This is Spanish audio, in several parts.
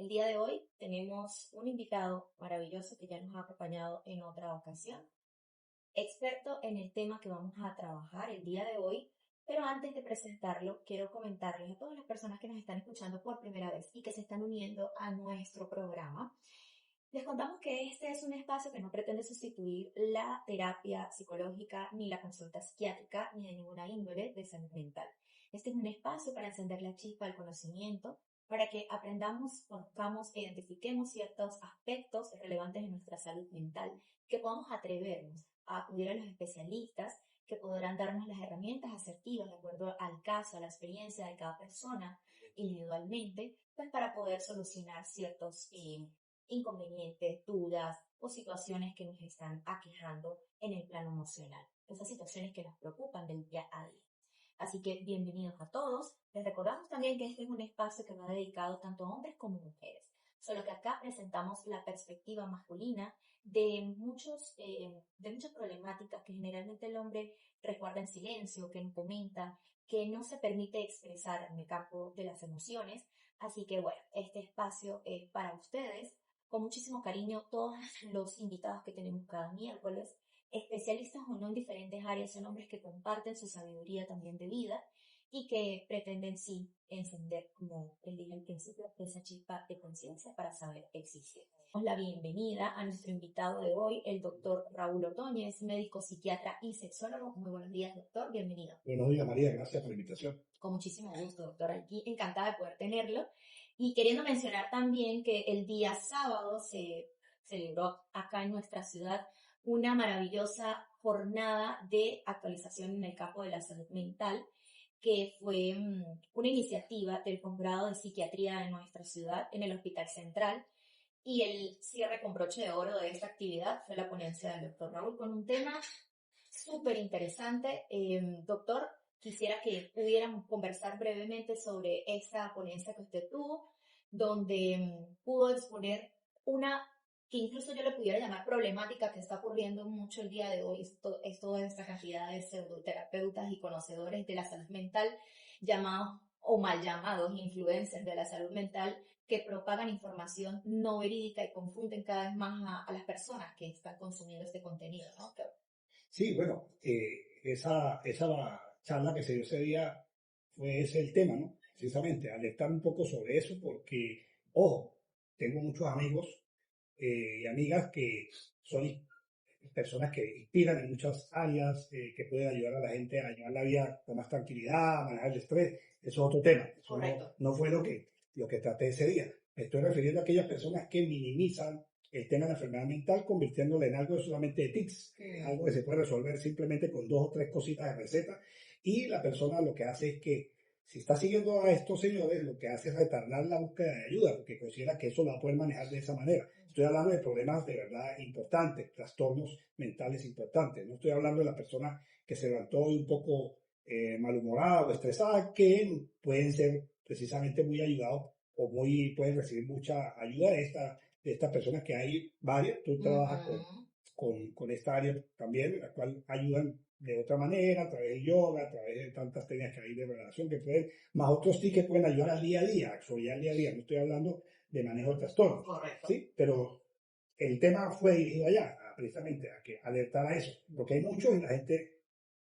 El día de hoy tenemos un invitado maravilloso que ya nos ha acompañado en otra ocasión, experto en el tema que vamos a trabajar el día de hoy, pero antes de presentarlo, quiero comentarles a todas las personas que nos están escuchando por primera vez y que se están uniendo a nuestro programa. Les contamos que este es un espacio que no pretende sustituir la terapia psicológica, ni la consulta psiquiátrica, ni de ninguna índole de salud mental. Este es un espacio para encender la chispa del conocimiento, para que aprendamos, conozcamos e identifiquemos ciertos aspectos relevantes de nuestra salud mental, que podamos atrevernos a acudir a los especialistas que podrán darnos las herramientas asertivas de acuerdo al caso, a la experiencia de cada persona individualmente, pues para poder solucionar ciertos inconvenientes, dudas o situaciones que nos están aquejando en el plano emocional. Esas situaciones que nos preocupan del día a día. Así que bienvenidos a todos. Les recordamos también que este es un espacio que va dedicado tanto a hombres como mujeres. Solo que acá presentamos la perspectiva masculina de muchas problemáticas que generalmente el hombre resguarda en silencio, que no comenta, que no se permite expresar en el campo de las emociones. Así que bueno, este espacio es para ustedes. Con muchísimo cariño, todos los invitados que tenemos cada miércoles, especialistas o no en diferentes áreas, son hombres que comparten su sabiduría también de vida y que pretenden sí encender, como les dije al principio, esa chispa de conciencia para saber existir. Damos la bienvenida a nuestro invitado de hoy, el doctor Raúl Ordóñez, médico psiquiatra y sexólogo. Muy buenos días, doctor, bienvenido. Buenos días, María, gracias por la invitación. Con muchísimo gusto, doctor, aquí encantada de poder tenerlo. Y queriendo mencionar también que el día sábado se celebró acá en nuestra ciudad una maravillosa jornada de actualización en el campo de la salud mental, que fue una iniciativa del posgrado de psiquiatría de nuestra ciudad en el Hospital Central. Y el cierre con broche de oro de esta actividad fue la ponencia del doctor Raúl con un tema súper interesante. Doctor, quisiera que pudiéramos conversar brevemente sobre esta ponencia que usted tuvo, donde pudo exponer una que incluso yo le pudiera llamar problemática que está ocurriendo mucho el día de hoy, es toda esta cantidad de pseudoterapeutas y conocedores de la salud mental, llamados o mal llamados influencers de la salud mental, que propagan información no verídica y confunden cada vez más a las personas que están consumiendo este contenido, ¿no? Sí, bueno, esa charla que se dio ese día fue ese el tema, ¿no? Precisamente, alertar un poco sobre eso porque, ojo, tengo muchos amigos y amigas que son personas que inspiran en muchas áreas, que pueden ayudar a la gente a llevar la vida con más tranquilidad, a manejar el estrés. Eso es otro tema. Eso no fue lo que traté ese día. Me estoy refiriendo a aquellas personas que minimizan el tema de la enfermedad mental, convirtiéndolo en algo solamente de tics, algo que se puede resolver simplemente con 2 o 3 cositas de receta. Y la persona lo que hace es que, si está siguiendo a estos señores, lo que hace es retardar la búsqueda de ayuda, porque considera que eso lo va a poder manejar de esa manera. Estoy hablando de problemas de verdad importantes, trastornos mentales importantes. No estoy hablando de la persona que se levantó un poco malhumorada o estresada, que pueden ser precisamente muy ayudados o pueden recibir mucha ayuda de estas personas, que hay varias. Tú trabajas con esta área también, la cual ayudan de otra manera, a través del yoga, a través de tantas técnicas que hay de relación que pueden, más otros sí que pueden ayudar al día a día, al día a día. No estoy hablando de manejo de trastornos. Correcto. ¿Sí? Pero el tema fue dirigido allá, precisamente a que alertar a eso, porque hay muchos y la gente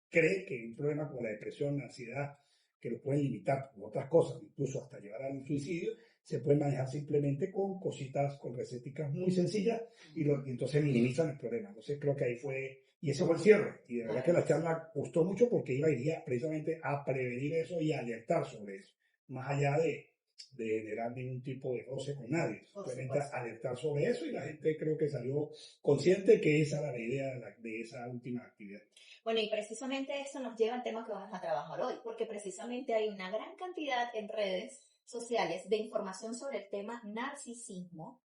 cree que hay un problema como la depresión, la ansiedad, que lo pueden limitar con otras cosas, incluso hasta llevar al suicidio, se puede manejar simplemente con cositas, con recetas muy sencillas, y entonces minimizan el problema. Entonces creo que ahí fue, y ese fue el cierre, y de verdad que la charla gustó mucho porque iría precisamente a prevenir eso y a alertar sobre eso, más allá de generar ningún tipo de roce con nadie, simplemente alertar sobre eso, y la gente creo que salió consciente que esa era la idea de esa última actividad. Bueno, y precisamente esto nos lleva al tema que vamos a trabajar hoy, porque precisamente hay una gran cantidad en redes sociales de información sobre el tema narcisismo,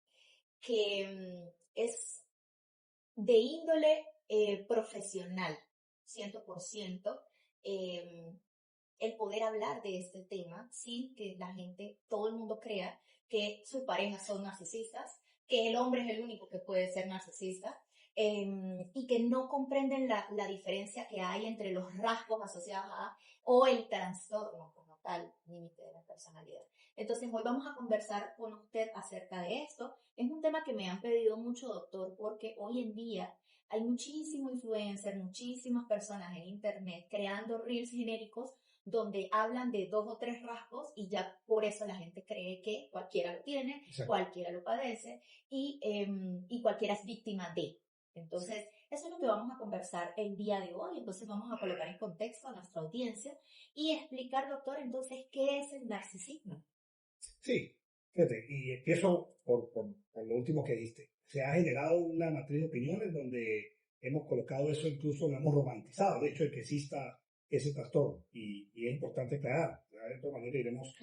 que es de índole profesional, 100%, el poder hablar de este tema sin que la gente, todo el mundo crea que sus parejas son narcisistas, que el hombre es el único que puede ser narcisista, y que no comprenden la diferencia que hay entre los rasgos asociados a o el trastorno como tal, límite de la personalidad. Entonces, hoy vamos a conversar con usted acerca de esto. Es un tema que me han pedido mucho, doctor, porque hoy en día hay muchísimos influencers, muchísimas personas en internet creando reels genéricos donde hablan de 2 o 3 rasgos y ya por eso la gente cree que cualquiera lo tiene, Exacto. cualquiera lo padece y cualquiera es víctima de. Entonces, eso es lo que vamos a conversar el día de hoy. Entonces, vamos a colocar en contexto a nuestra audiencia y explicar, doctor, entonces, ¿qué es el narcisismo? Sí, fíjate, y empiezo por lo último que diste. Se ha generado una matriz de opiniones donde hemos colocado eso, incluso lo hemos romantizado, de hecho, el que exista ese trastorno. Y es importante aclarar, ya de todas maneras iremos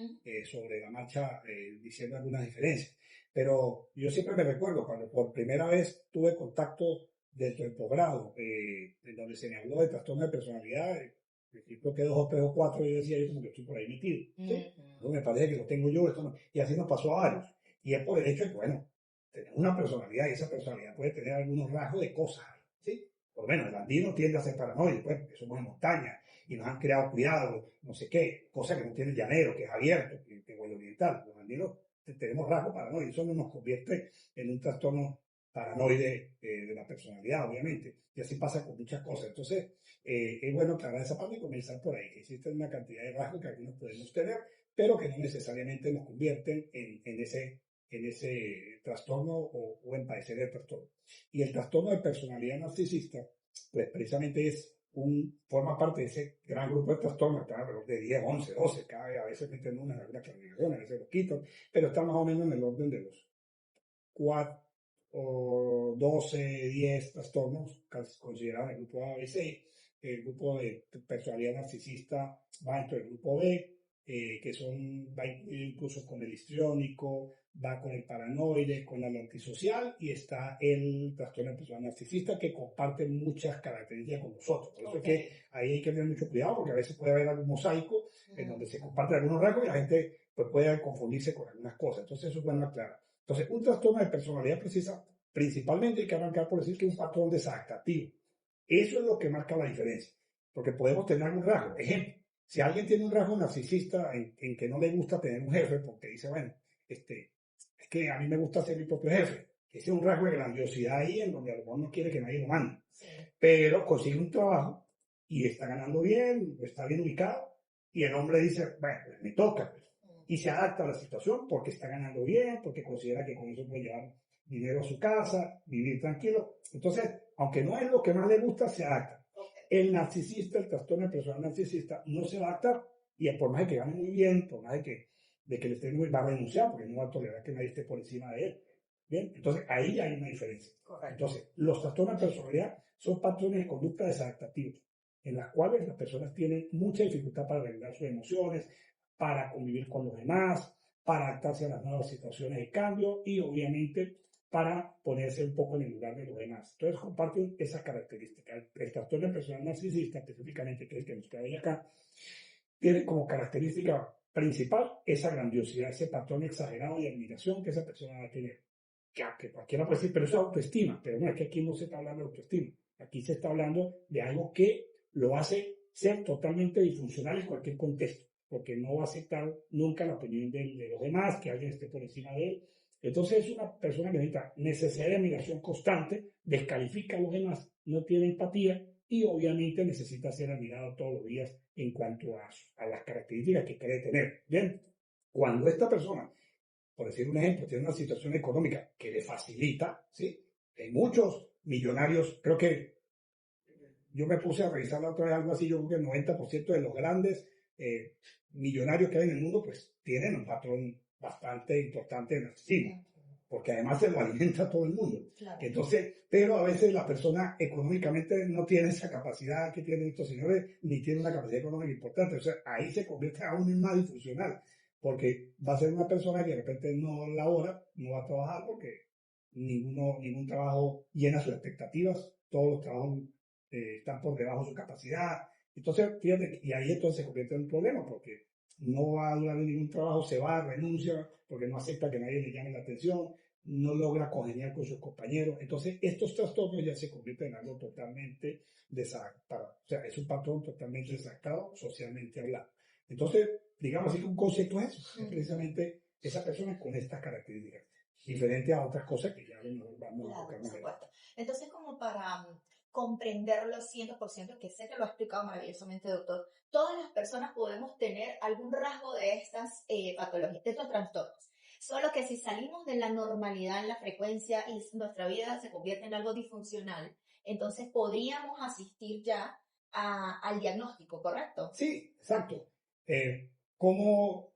sobre la marcha diciendo algunas diferencias. Pero yo siempre me recuerdo cuando por primera vez tuve contacto dentro del posgrado, en donde se me habló de trastorno de personalidad, y creo que 2 o 3 o 4 yo decía, yo como que estoy por ahí metido, ¿sí? No me parece que lo tengo yo, esto no. Y así nos pasó a varios. Y es por el hecho de que, bueno, tenemos una personalidad y esa personalidad puede tener algunos rasgos de cosas, ¿sí? Por lo menos el andino tiende a ser paranoide, pues, porque somos en montaña y nos han creado cuidado, no sé qué, cosa que no tiene el llanero, que es abierto, que es el oriental. Los andinos tenemos rasgos paranoides, eso no nos convierte en un trastorno paranoide de la personalidad, obviamente. Y así pasa con muchas cosas. Entonces, es bueno aclarar esa parte y comenzar por ahí, que existen una cantidad de rasgos que algunos podemos tener, pero que no necesariamente nos convierten en ese trastorno o en padecer el trastorno. Y el trastorno de personalidad narcisista, pues precisamente forma parte de ese gran grupo de trastornos, está alrededor de 10, 11, 12, cada vez a veces meten una clasificación, a veces lo quitan, pero está más o menos en el orden de los 4 o 12, 10 trastornos considerados en el grupo A, B, C. El grupo de personalidad narcisista va dentro del grupo B, va incluso con el histriónico, va con el paranoide, con el antisocial y está el trastorno de personalidad narcisista que comparte muchas características con nosotros. Por eso es que ahí hay que tener mucho cuidado porque a veces puede haber algún mosaico en donde se comparten algunos rasgos y la gente pues, puede confundirse con algunas cosas. Entonces eso es bueno aclarar. Entonces, un trastorno de personalidad precisa, principalmente hay que arrancar por decir que es un patrón desadaptativo. Eso es lo que marca la diferencia, porque podemos tener un rasgo. Ejemplo, si alguien tiene un rasgo narcisista en que no le gusta tener un jefe, porque dice, bueno, es que a mí me gusta ser mi propio jefe. Ese es un rasgo de grandiosidad ahí en donde a lo mejor no quiere que nadie lo mande. Sí. Pero consigue un trabajo y está ganando bien, está bien ubicado, y el hombre dice, bueno, pues me toca, pues. Y se adapta a la situación porque está ganando bien, porque considera que con eso puede llevar dinero a su casa, vivir tranquilo. Entonces, aunque no es lo que más le gusta, se adapta. El narcisista, el trastorno de personalidad narcisista, no se adapta y por más de que gane muy bien, por más de que le esté muy, va a renunciar porque no va a tolerar que nadie esté por encima de él. Bien, entonces ahí hay una diferencia. Correcto. Entonces, los trastornos de personalidad son patrones de conducta desadaptativos, en las cuales las personas tienen mucha dificultad para regular sus emociones, para convivir con los demás, para adaptarse a las nuevas situaciones de cambio y obviamente para ponerse un poco en el lugar de los demás. Entonces comparten esas características. El trastorno de personalidad narcisista, específicamente, que es el que nos queda acá, tiene como característica principal esa grandiosidad, ese patrón exagerado de admiración que esa persona va a tener. Que cualquiera puede decir, pero eso es autoestima. Pero no, es que aquí no se está hablando de autoestima. Aquí se está hablando de algo que lo hace ser totalmente disfuncional en cualquier contexto, porque no va a aceptar nunca la opinión de los demás, que alguien esté por encima de él. Entonces es una persona que necesita necesidad de admiración constante, descalifica a los demás, no tiene empatía y obviamente necesita ser admirado todos los días en cuanto a las características que quiere tener. Bien, cuando esta persona, por decir un ejemplo, tiene una situación económica que le facilita, ¿sí? Hay muchos millonarios, creo que yo me puse a revisar la otra vez algo así, yo creo que el 90% de los grandes millonarios que hay en el mundo, pues tienen un patrón bastante importante de narcisismo, porque además se lo alimenta todo el mundo. Claro. Entonces, pero a veces la persona económicamente no tiene esa capacidad que tienen estos señores, ni tiene una capacidad económica importante. O sea, ahí se convierte aún en más disfuncional, porque va a ser una persona que de repente no labora, no va a trabajar, porque ningún trabajo llena sus expectativas, todos los trabajos están por debajo de su capacidad. Entonces, fíjate, y ahí entonces se convierte en un problema, porque no va a durar ningún trabajo, se va, renuncia, porque no acepta que nadie le llame la atención, no logra congeniar con sus compañeros. Entonces, estos trastornos ya se convierten en algo totalmente desadaptado. O sea, es un patrón totalmente desadaptado socialmente hablando. Entonces, digamos así que un concepto es eso, es precisamente esa persona con estas características, diferente a otras cosas que ya vamos a Claro, enfocar por más adelante. supuesto. Entonces, como para comprenderlo 100%, que sé que lo ha explicado maravillosamente, doctor, todas las personas podemos tener algún rasgo de estas patologías, de estos trastornos. Solo que si salimos de la normalidad en la frecuencia y nuestra vida se convierte en algo disfuncional, entonces podríamos asistir ya al diagnóstico, ¿correcto? Sí, exacto. Eh, ¿cómo,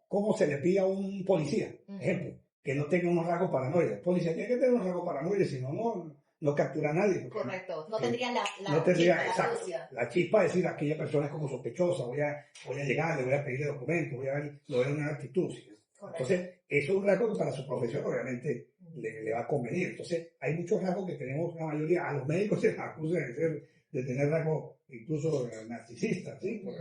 ¿Cómo se le pide a un policía, ejemplo, que no tenga unos rasgos paranoides? El policía tiene que tener unos rasgos paranoides, si no, no captura a nadie. Correcto. No Que tendría no la tendría, chispa, la exacto, astucia. la chispa de decir aquella persona es como sospechosa, voy a llegar, le voy a pedirle documentos, voy a ver, lo veo en una actitud. ¿Sí? Correcto. Entonces, eso es un rasgo que para su profesión obviamente le va a convenir. Entonces, hay muchos rasgos que tenemos, la mayoría, a los médicos se les acusa de tener rasgos incluso narcisistas, ¿sí? Por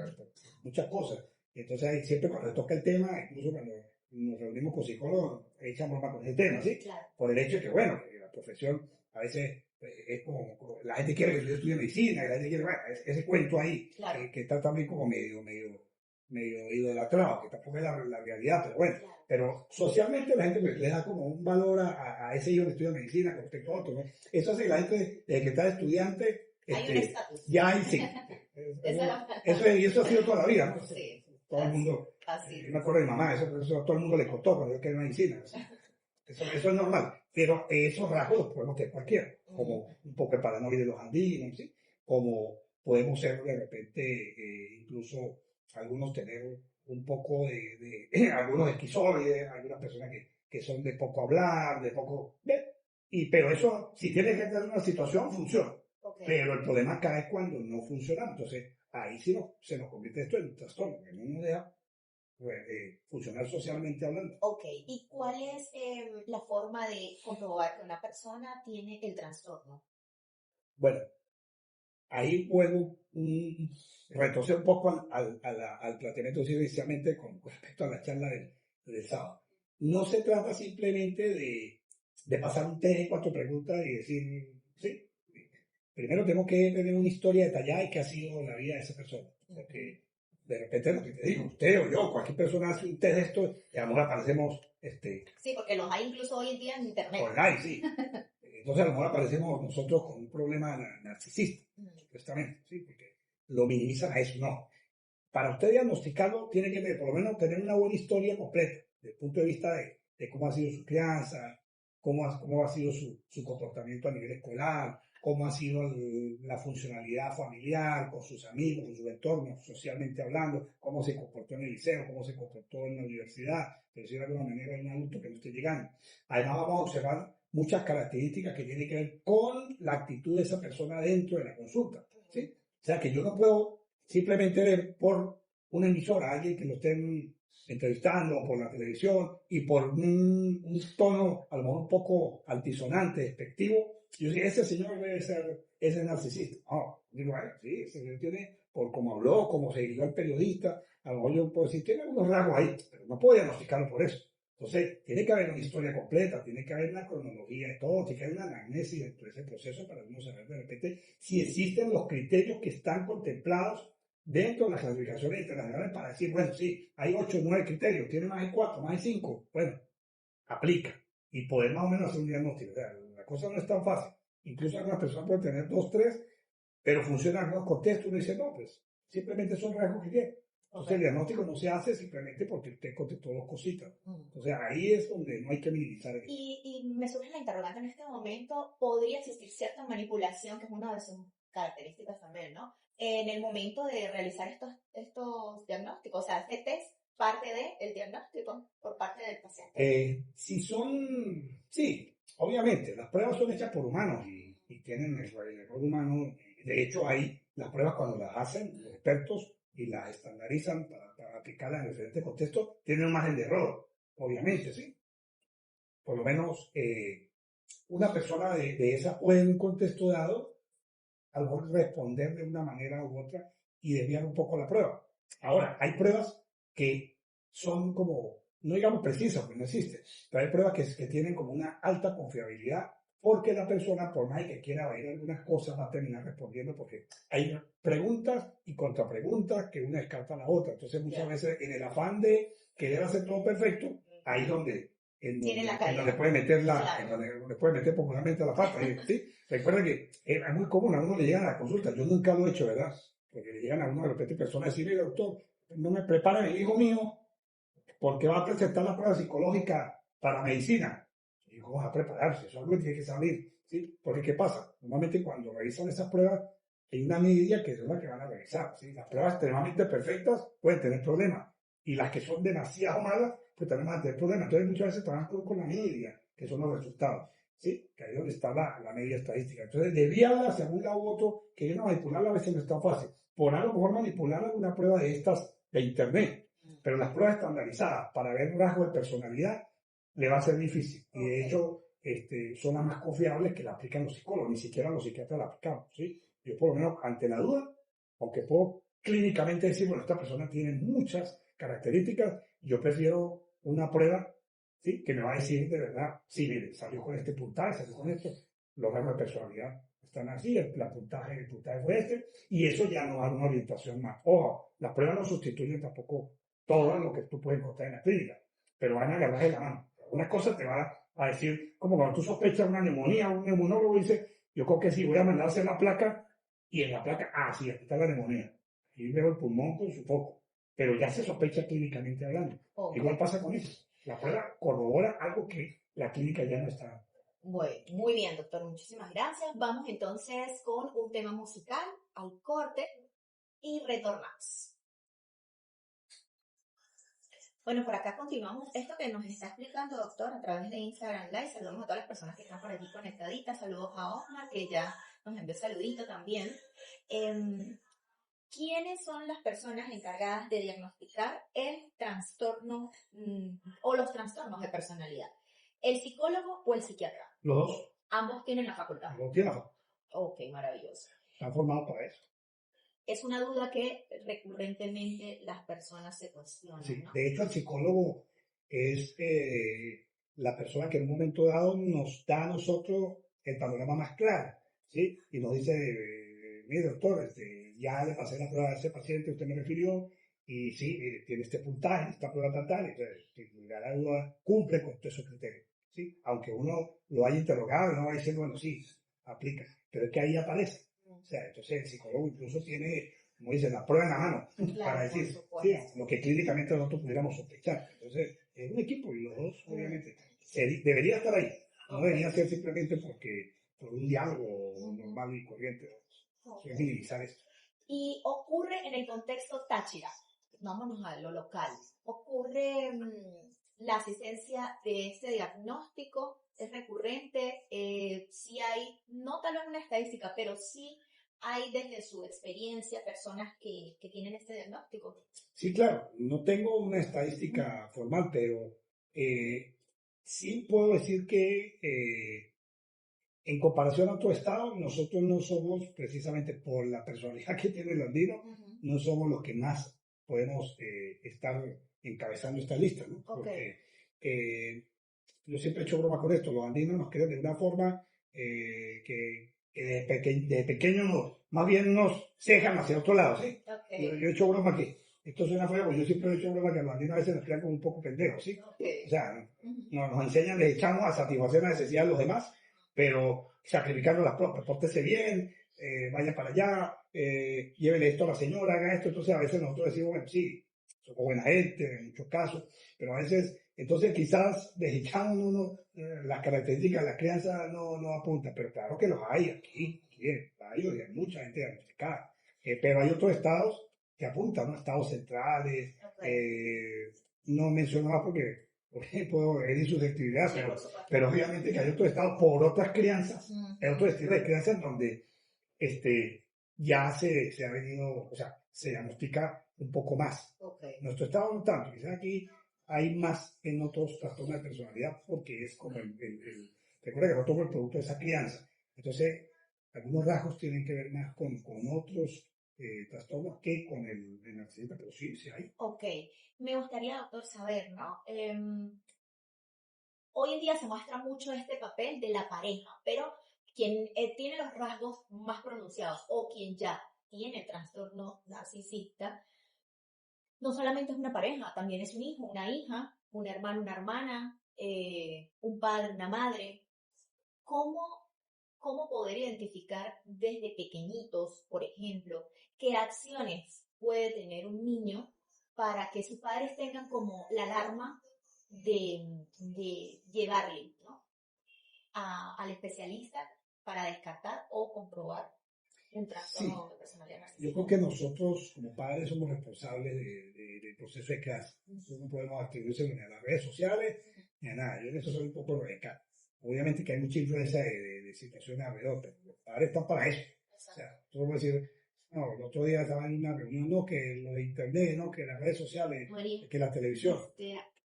muchas cosas. Entonces, ahí siempre cuando toca el tema, incluso cuando nos reunimos con psicólogos, echamos más con ese tema, ¿sí? Claro. Por el hecho de que, bueno, que la profesión a veces es como, la gente quiere que yo estudie medicina, la gente quiere, bueno, ese cuento ahí, Claro. que está también como medio idolatrado, que tampoco es la realidad, pero bueno. Claro. Pero socialmente la gente le da como un valor a ese hijo que estudia medicina con respecto a otro, ¿no? Eso hace que la gente, desde que está de estudiante, Hay un estatus. ya hay, sí. Eso ha sido toda la vida, ¿no? Sí. Todo el mundo, Así. yo me acuerdo de mi mamá, eso a todo el mundo le costó cuando yo quería medicina. Eso es normal, pero esos rasgos los podemos tener cualquiera, como un poco de paranoia de los andinos, ¿sí? Como podemos ser de repente, incluso algunos tener un poco algunos esquizoides, algunas personas que son de poco hablar, de poco... ¿Ve? Pero eso, si tiene que tener una situación, funciona. Okay. Pero el problema acá es cuando no funciona, entonces ahí sí se nos convierte esto en un trastorno, que no nos deja funcionar socialmente hablando. Ok, ¿y cuál es la forma de comprobar que una persona tiene el trastorno? Bueno, ahí puedo retroceder un poco al planteamiento inicialmente con respecto a la charla del sábado. No se trata simplemente de pasar un test de 4 preguntas y decir, sí. Primero tengo que tener una historia detallada y qué ha sido la vida de esa persona. Porque de repente lo que te digo, usted o yo, cualquier persona hace un test de esto y a lo mejor aparecemos... sí, porque los hay incluso hoy en día en internet. Online, sí. Entonces a lo mejor aparecemos nosotros con un problema narcisista, supuestamente, ¿sí? Porque lo minimizan a eso, no. Para usted diagnosticarlo, tiene que por lo menos tener una buena historia completa, desde el punto de vista de cómo ha sido su crianza, cómo ha sido su comportamiento a nivel escolar, cómo ha sido la funcionalidad familiar, con sus amigos, con su entorno, socialmente hablando, cómo se comportó en el liceo, cómo se comportó en la universidad, por decirlo de alguna manera, en un adulto que no esté llegando. Además vamos a observar muchas características que tienen que ver con la actitud de esa persona dentro de la consulta, ¿sí? O sea que yo no puedo simplemente ver por una emisora a alguien que lo estén entrevistando por la televisión y por un tono a lo mejor un poco altisonante, despectivo, yo digo, ese señor debe ser ese narcisista. No, digo, sí, ese señor tiene, por cómo habló, cómo se dirigió al periodista, a lo mejor yo puedo decir, tiene algunos rasgos ahí, pero no puedo diagnosticarlo por eso. Entonces, tiene que haber una historia completa, tiene que haber una cronología de todo, tiene que haber una anamnesis dentro de ese proceso para uno saber de repente si existen los criterios que están contemplados dentro de las clasificaciones internacionales para decir, bueno, sí, hay 8 o 9 criterios, tiene más de 4, más de 5, bueno, aplica y poder más o menos hacer un diagnóstico. O sea, la cosa no es tan fácil. Incluso algunas personas pueden tener 2, 3, pero funcionan en algunos contextos y uno dice, no, pues simplemente son rasgos que tienen. Entonces el diagnóstico no se hace simplemente porque usted contestó 2 cositas. Entonces ahí es donde no hay que minimizar eso. Y me surge la interrogante en este momento, ¿podría existir cierta manipulación, que es una de sus características también, ¿no? En el momento de realizar estos diagnósticos, o sea, este test parte del diagnóstico por parte del paciente. Sí, obviamente, las pruebas son hechas por humanos y tienen el error humano. De hecho, hay las pruebas cuando las hacen los expertos y las estandarizan para aplicarlas en diferentes contextos, tienen un margen de error, obviamente, ¿sí? Por lo menos una persona de esa puede en un contexto dado a lo mejor responder de una manera u otra y desviar un poco la prueba. Ahora, hay pruebas que son como, no digamos precisas, porque no existen, pero hay pruebas que tienen como una alta confiabilidad porque la persona, por más que quiera ver algunas cosas, va a terminar respondiendo porque hay preguntas y contrapreguntas que una descarta a la otra. Entonces, muchas veces, en el afán de querer hacer todo perfecto, ahí es donde, Tiene la en donde caída. puede meter Claro. donde puede meter popularmente la pata. ¿Sí? Recuerda que es muy común, a uno le llegan a la consulta, yo nunca lo he hecho, ¿verdad? Porque le llegan a uno de repente personas a decirle, doctor, no me prepara el hijo mío porque va a presentar la prueba psicológica para medicina. Y digo, ¿cómo va a prepararse? Eso es algo que tiene que salir, ¿sí? Porque, ¿qué pasa? Normalmente cuando revisan esas pruebas, hay una medida que es la que van a revisar, ¿sí? Las pruebas extremadamente perfectas pueden tener problemas, y las que son demasiado malas, pues también van a tener problemas. Entonces, muchas veces trabajan con la media, que son los resultados, ¿sí? Que ahí es donde está la media estadística. Entonces, desviarla hacia un lado u otro, que no manipularla a veces no es tan fácil. Por algo mejor manipular alguna prueba de estas de internet, pero las pruebas estandarizadas para ver rasgos de personalidad le va a ser difícil. Y de hecho, son las más confiables que la aplican los psicólogos, ni siquiera los psiquiatras la aplicamos, ¿sí? Yo por lo menos ante la duda, aunque puedo clínicamente decir, bueno, esta persona tiene muchas características, yo prefiero una prueba, ¿sí? Que me va a decir de verdad, sí, mire, salió con este puntaje, salió con esto, los rasgos de personalidad están así, el puntaje fue este, y eso ya nos da una orientación más. Ojo, las pruebas no sustituyen tampoco todo lo que tú puedes encontrar en la clínica, pero van a agarrar de la mano. Una cosa te va a decir, como cuando tú sospechas una neumonía, un neumonólogo dice, yo creo que sí, voy a mandar a hacer la placa, y en la placa, sí, aquí está la neumonía. Y veo el pulmón con su foco, pero ya se sospecha clínicamente hablando. Okay. Igual pasa con eso. La prueba corrobora algo que la clínica ya no está. Bueno, muy bien, doctor, muchísimas gracias. Vamos entonces con un tema musical al corte y retornamos. Bueno, por acá continuamos esto que nos está explicando, doctor, a través de Instagram Live. Saludamos a todas las personas que están por aquí conectaditas. Saludos a Osmar, que ya nos envió saludito también. ¿Quiénes son las personas encargadas de diagnosticar el trastorno o los trastornos de personalidad? ¿El psicólogo o el psiquiatra? Los dos. Ambos tienen la facultad. Los tienen. Ok, maravilloso. Están formados para eso. Es una duda que recurrentemente las personas se cuestionan, Sí, ¿no? de hecho, el psicólogo es la persona que en un momento dado nos da a nosotros el panorama más claro, ¿sí? Y nos dice, mire doctor, ya le pasé la prueba a ese paciente, usted me refirió, y sí, tiene este puntaje, esta prueba tal, entonces, si la duda cumple con todos esos criterios, ¿sí? Aunque uno lo haya interrogado, no va diciendo, bueno, sí, aplica, pero es que ahí aparece. O sea, entonces el psicólogo incluso tiene, como dicen, la prueba en la mano, Claro, para decir, sí, lo que clínicamente nosotros pudiéramos sospechar. Entonces, es un equipo y los dos, obviamente, debería estar ahí. No debería ser simplemente porque por un diálogo normal y corriente. Es minimizar esto. Y ocurre en el contexto Táchira, vámonos a lo local, ocurre la asistencia de este diagnóstico, es recurrente, sí hay, no tal vez una estadística, pero sí hay desde su experiencia personas que tienen este diagnóstico. Sí, claro, no tengo una estadística formal, pero sí puedo decir que en comparación a otro estado, nosotros no somos, precisamente por la personalidad que tiene el andino, no somos los que más podemos estar encabezando esta lista, ¿no? Porque yo siempre he hecho broma con esto, los andinos nos creen de una forma que de pequeño más bien nos cejan hacia otro lado, ¿sí? Yo he hecho broma que, esto suena feo, porque yo siempre he hecho broma que los andinos a veces nos crean como un poco pendejos, ¿sí? O sea, nos enseñan, les echamos a satisfacer la necesidad de los demás, pero sacrificando las propias, pórtese bien, vaya para allá, llévele esto a la señora, haga esto. Entonces a veces nosotros decimos, bueno, sí, somos buena gente en muchos casos, pero a veces, entonces quizás desechamos las características de la crianza no apunta, pero claro que los hay aquí hay mucha gente diagnosticada, pero hay otros estados que apuntan, ¿no? Estados centrales, no menciono más porque puedo herir susceptibilidad, sí, pero obviamente que hay otros estados por otras crianzas, hay otro estilo de crianza en donde ya se ha venido, o sea, se diagnostica un poco más. Nuestro estado no tanto, quizás aquí hay más en otros trastornos de personalidad porque es como recuerda que nosotros somos el producto de esa crianza. Entonces, algunos rasgos tienen que ver más con otros trastornos que con el narcisismo, pero sí hay. Ok, me gustaría, doctor, saber, ¿no? Hoy en día se muestra mucho este papel de la pareja, pero quien tiene los rasgos más pronunciados o quien ya tiene trastorno narcisista, no solamente es una pareja, también es un hijo, una hija, un hermano, una hermana, un padre, una madre. ¿Cómo, cómo poder identificar desde pequeñitos, por ejemplo, qué acciones puede tener un niño para que sus padres tengan como la alarma de llevarle, ¿no?, al especialista para descartar o comprobar un Sí, trastorno de personalidad yo creo narcisista? que nosotros como padres somos responsables del proceso de crianza. Nosotros no podemos atribuirse ni a las redes sociales ni a nada. Yo en eso soy un poco radical. Obviamente que hay mucha influencia de situaciones alrededor, pero los padres están para eso. O sea, tú puedes decir, no, el otro día estaba en una reunión, no, que lo de internet, no, que las redes sociales, María, que la televisión.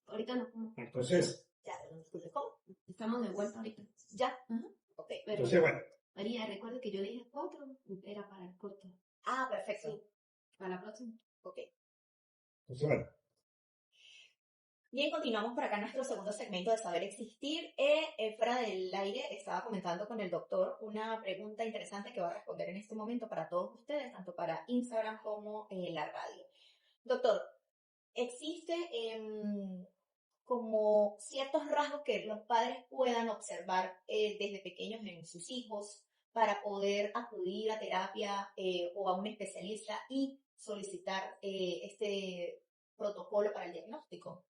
ahorita nos vamos. Entonces, Ya, perdón, disculpe, ¿cómo? Estamos de vuelta ahorita. ¿Ya? Ajá. Ok, pero entonces, bueno, María, recuerde que yo le dije 4, era para el corto. Ah, perfecto. Sí. Para la próxima. Ok. entonces, bueno. Bien, continuamos por acá en nuestro segundo segmento de Saber Existir. Fuera del aire estaba comentando con el doctor una pregunta interesante que va a responder en este momento para todos ustedes, tanto para Instagram como la radio. Doctor, ¿existe como ciertos rasgos que los padres puedan observar desde pequeños en sus hijos para poder acudir a terapia o a un especialista y solicitar este protocolo para el diagnóstico?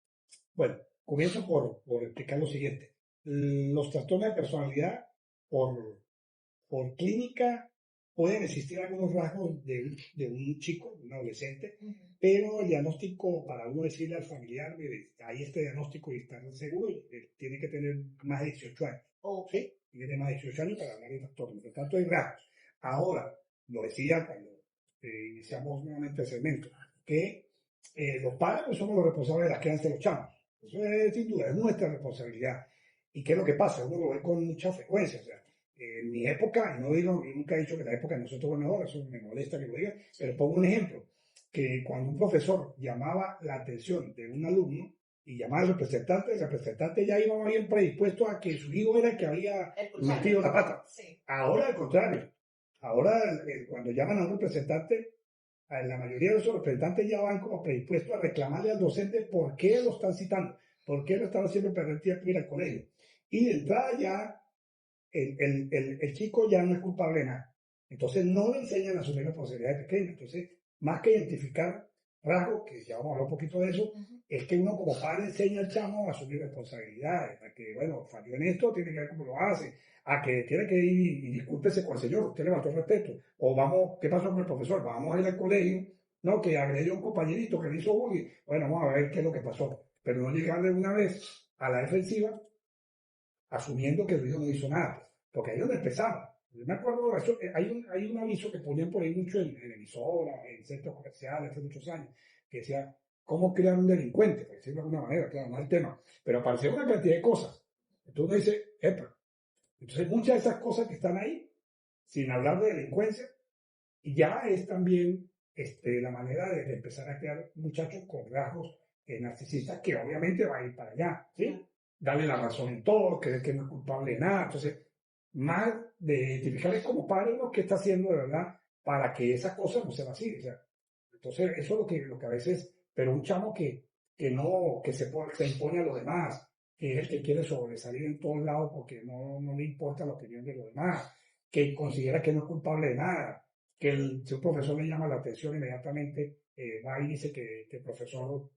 Bueno, comienzo por explicar lo siguiente. Los trastornos de personalidad, por clínica, pueden existir algunos rasgos de un chico, de un adolescente, pero el diagnóstico, para uno decirle al familiar, mire, hay este diagnóstico y estar seguro, tiene que tener más de 18 años. ¿Sí? Tiene que tener más de 18 años para hablar de trastorno. Por lo tanto, hay rasgos. Ahora, lo decía cuando iniciamos nuevamente el segmento, que los padres pues, somos los responsables de la crianza de los chamos. Eso es sin duda, es nuestra responsabilidad. ¿Y qué es lo que pasa? Uno lo ve con mucha frecuencia. O sea, en mi época, y no digo, yo nunca he dicho que la época de nosotros fue mejor, eso me molesta que lo diga, pero pongo un ejemplo, que cuando un profesor llamaba la atención de un alumno y llamaba al representante, el representante ya iba bien predispuesto a que su hijo era el que había metido la pata. Sí. Ahora al contrario, ahora cuando llaman a un representante, la mayoría de esos representantes ya van como predispuestos a reclamarle al docente por qué lo están citando, por qué lo están haciendo perder tiempo ir al colegio. Y de entrada ya el chico ya no es culpable de nada. Entonces no le enseñan a asumir responsabilidades pequeñas. Entonces, más que identificar rasgos, que ya vamos a hablar un poquito de eso, es que uno como padre enseña al chamo a asumir responsabilidades, a que, bueno, falló en esto, tiene que ver cómo lo hace, a que tiene que ir y discúlpese con el señor, usted le faltó el respeto, o vamos, ¿qué pasó con el profesor? Vamos a ir al colegio, no, que agredió a un compañerito que le hizo bullying, bueno, vamos a ver qué es lo que pasó, pero no llegarle una vez a la defensiva asumiendo que el hijo no hizo nada, porque ahí es donde empezaba. Yo me acuerdo, hay un aviso que ponían por ahí mucho en emisoras, en centros comerciales hace muchos años, que decía, ¿cómo crear un delincuente? Por decirlo de alguna manera, claro, no es el tema, pero aparecía una cantidad de cosas. Entonces uno dice, epa. Entonces muchas de esas cosas que están ahí, sin hablar de delincuencia, ya es también la manera de empezar a crear muchachos con rasgos narcisistas que obviamente va a ir para allá, ¿sí? Darle la razón en todo, creer que no es culpable de nada. Entonces, más de identificar como padre lo que está haciendo de verdad para que esas cosas no se vacíen. O sea, entonces, eso es lo que a veces, pero un chamo que no, que se impone a los demás, que es el que quiere sobresalir en todos lados porque no le importa la opinión de los demás, que considera que no es culpable de nada, que si un profesor le llama la atención inmediatamente, va y dice que el profesor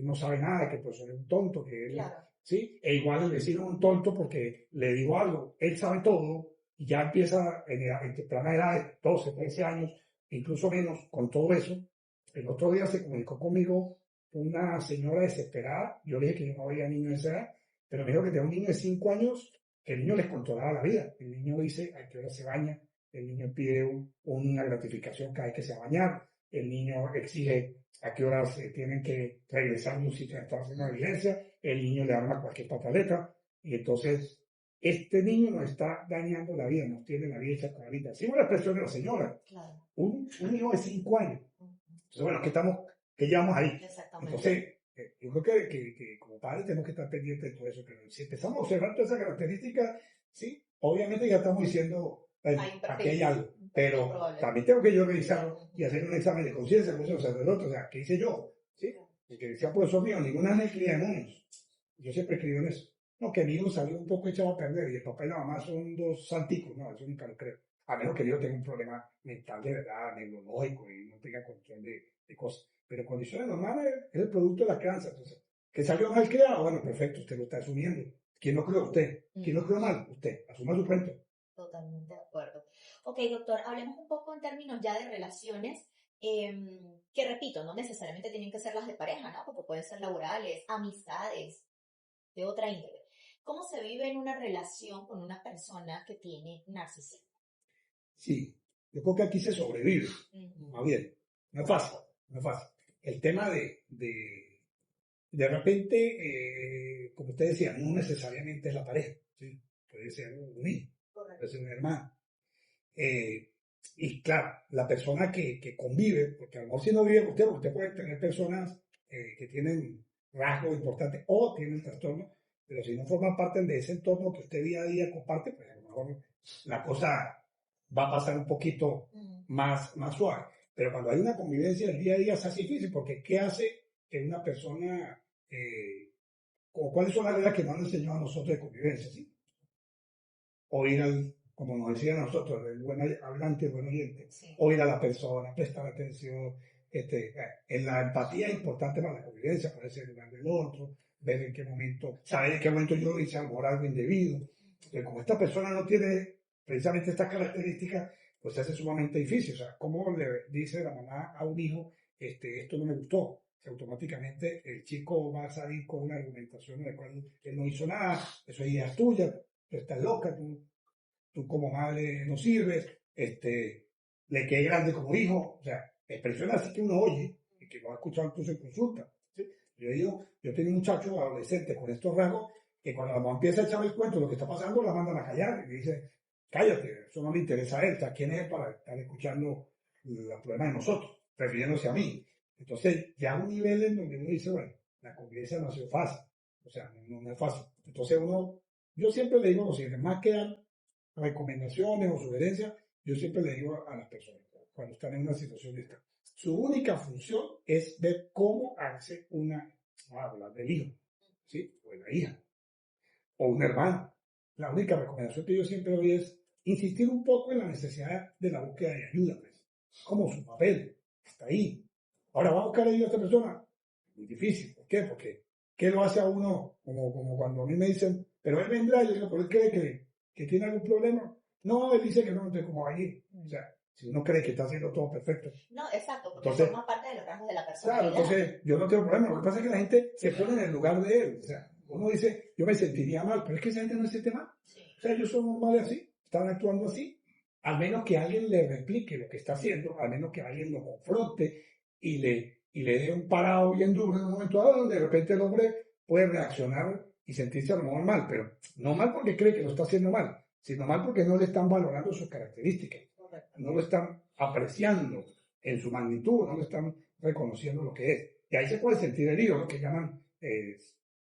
no sabe nada, que el profesor es un tonto, que él, claro. ¿Sí? E igual el vecino es un tonto porque le digo algo, él sabe todo y ya empieza en temprana edad, de 12, 13 años, incluso menos, con todo eso. El otro día se comunicó conmigo una señora desesperada, yo le dije que yo no había niño de esa edad, pero me dijo que tenía un niño de 5 años que el niño les controlaba la vida. El niño dice a qué hora se baña, el niño pide una gratificación cada vez que se va a bañar, el niño exige a qué horas tienen que regresar a un sitio de estar haciendo una evidencia, el niño le arma cualquier pataleta, y entonces este niño nos está dañando la vida, nos tiene la vida hecha clarita. Sigo la expresión de la señora, un hijo de 5 años. Entonces, bueno, ¿qué llevamos ahí? Entonces, Yo creo que como padres tenemos que estar pendientes de todo eso. Pero si empezamos a observar todas esas características, sí, obviamente ya estamos diciendo, bueno, Hay un aquí hay perfil, algo. un perfil Pero probable. también tengo que yo revisarlo y hacer un examen de conciencia, como los sacerdotes. O sea, ¿qué hice yo? ¿Sí? Porque decía profesor mío, ninguna vez cría demonios. Yo siempre escribo en eso. No, que mi hijo salió un poco echado a perder y el papá y la mamá son dos santicos. No, eso nunca lo creo. A menos que el hijo tenga un problema mental de verdad, neurológico y no tenga control de cosas. Pero condiciones normales es el producto de la crianza. Entonces, que salió mal criado, bueno, perfecto, usted lo está asumiendo. ¿Quién lo creó? Usted. ¿Quién lo creó mal? Usted. Asuma su cuento. Totalmente de acuerdo. Ok, doctor, hablemos un poco en términos ya de relaciones, que repito, no necesariamente tienen que ser las de pareja, ¿no? Porque pueden ser laborales, amistades, de otra índole. ¿Cómo se vive en una relación con una persona que tiene narcisismo? Sí, yo creo que aquí se sobrevive. Más bien, no es fácil, no es fácil. El tema de repente, como usted decía, no necesariamente es la pareja, ¿sí? Puede ser un hijo, puede ser un hermano. Eh, y claro, la persona que convive, porque a lo mejor si no vive con usted, usted puede tener personas que tienen rasgos importantes o tienen trastorno, pero si no forman parte de ese entorno que usted día a día comparte, pues a lo mejor la cosa va a pasar un poquito más suave. Pero cuando hay una convivencia el día a día se hace difícil, porque ¿qué hace que una persona, o cuáles son las reglas que nos han enseñado a nosotros de convivencia? ¿Sí? Oír al, como nos decían a nosotros, el buen hablante, el buen oyente, Sí. oír a la persona, prestar atención, en la empatía es importante para la convivencia, para ese lugar del otro, ver en qué momento, saber en qué momento yo hice a lo mejor algo indebido. Entonces, como esta persona no tiene precisamente estas características, pues se hace sumamente difícil. O sea, ¿cómo le dice la mamá a un hijo, esto no me gustó? Que automáticamente el chico va a salir con una argumentación en la cual él no hizo nada, eso es idea tuya, tú estás loca, tú como madre no sirves, le quedé grande como hijo, o sea, expresiones así que uno oye y que lo ha escuchado incluso en consulta. ¿Sí? Yo digo, yo tengo muchachos adolescentes con estos rasgos que cuando la mamá empieza a echar el cuento de lo que está pasando, la mandan a callar y le dice, cállate, eso no le interesa a él, o sea, ¿quién es él para estar escuchando los problemas de nosotros, refiriéndose a mí? Entonces, ya un nivel en donde uno dice, bueno, la convivencia no ha sido fácil, o sea, no es fácil. Entonces yo siempre le digo lo siguiente, más que dar recomendaciones o sugerencias, yo siempre le digo a las personas cuando están en una situación de esta, su única función es ver cómo hace hablar del hijo, ¿sí? O de la hija, o un hermano. La única recomendación que yo siempre doy es insistir un poco en la necesidad de la búsqueda de ayuda, pues, como su papel, está ahí. Ahora, ¿va a buscar ayuda a esta persona? Muy difícil, ¿por qué? Porque, ¿qué lo hace a uno? Como cuando a mí me dicen, pero él vendrá, y yo digo, pero él cree que tiene algún problema. No, él dice que no, entonces como ahí. O sea, si uno cree que está haciendo todo perfecto. No, exacto, porque Entonces, forma parte de los rasgos de la claro, personalidad. entonces yo no tengo problema. Lo que pasa es que la gente se pone en el lugar de él. O sea, uno dice, yo me sentiría mal, pero es que esa gente no se siente mal. Sí. O sea, ellos son normales así, están actuando así. Al menos que alguien le replique lo que está haciendo, al menos que alguien lo confronte y le dé un parado bien duro en un momento dado, donde de repente el hombre puede reaccionar y sentirse a lo mejor mal, pero no mal porque cree que lo está haciendo mal, sino mal porque no le están valorando sus características, no lo están apreciando en su magnitud, no lo están reconociendo lo que es. Y ahí se puede sentir herido, lo que llaman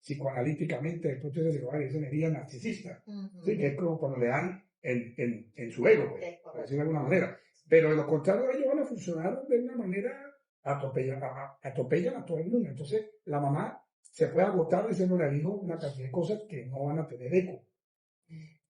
psicoanalíticamente, el proceso psicoanalítico, dicen herida narcisista, ¿sí? Que es como cuando le dan en su ego, pues, por decirlo de alguna manera. Pero de lo contrario, ellos van a funcionar de una manera atropellan a todo el mundo. Entonces, la mamá se puede agotar diciéndole al hijo una cantidad de cosas que no van a tener eco.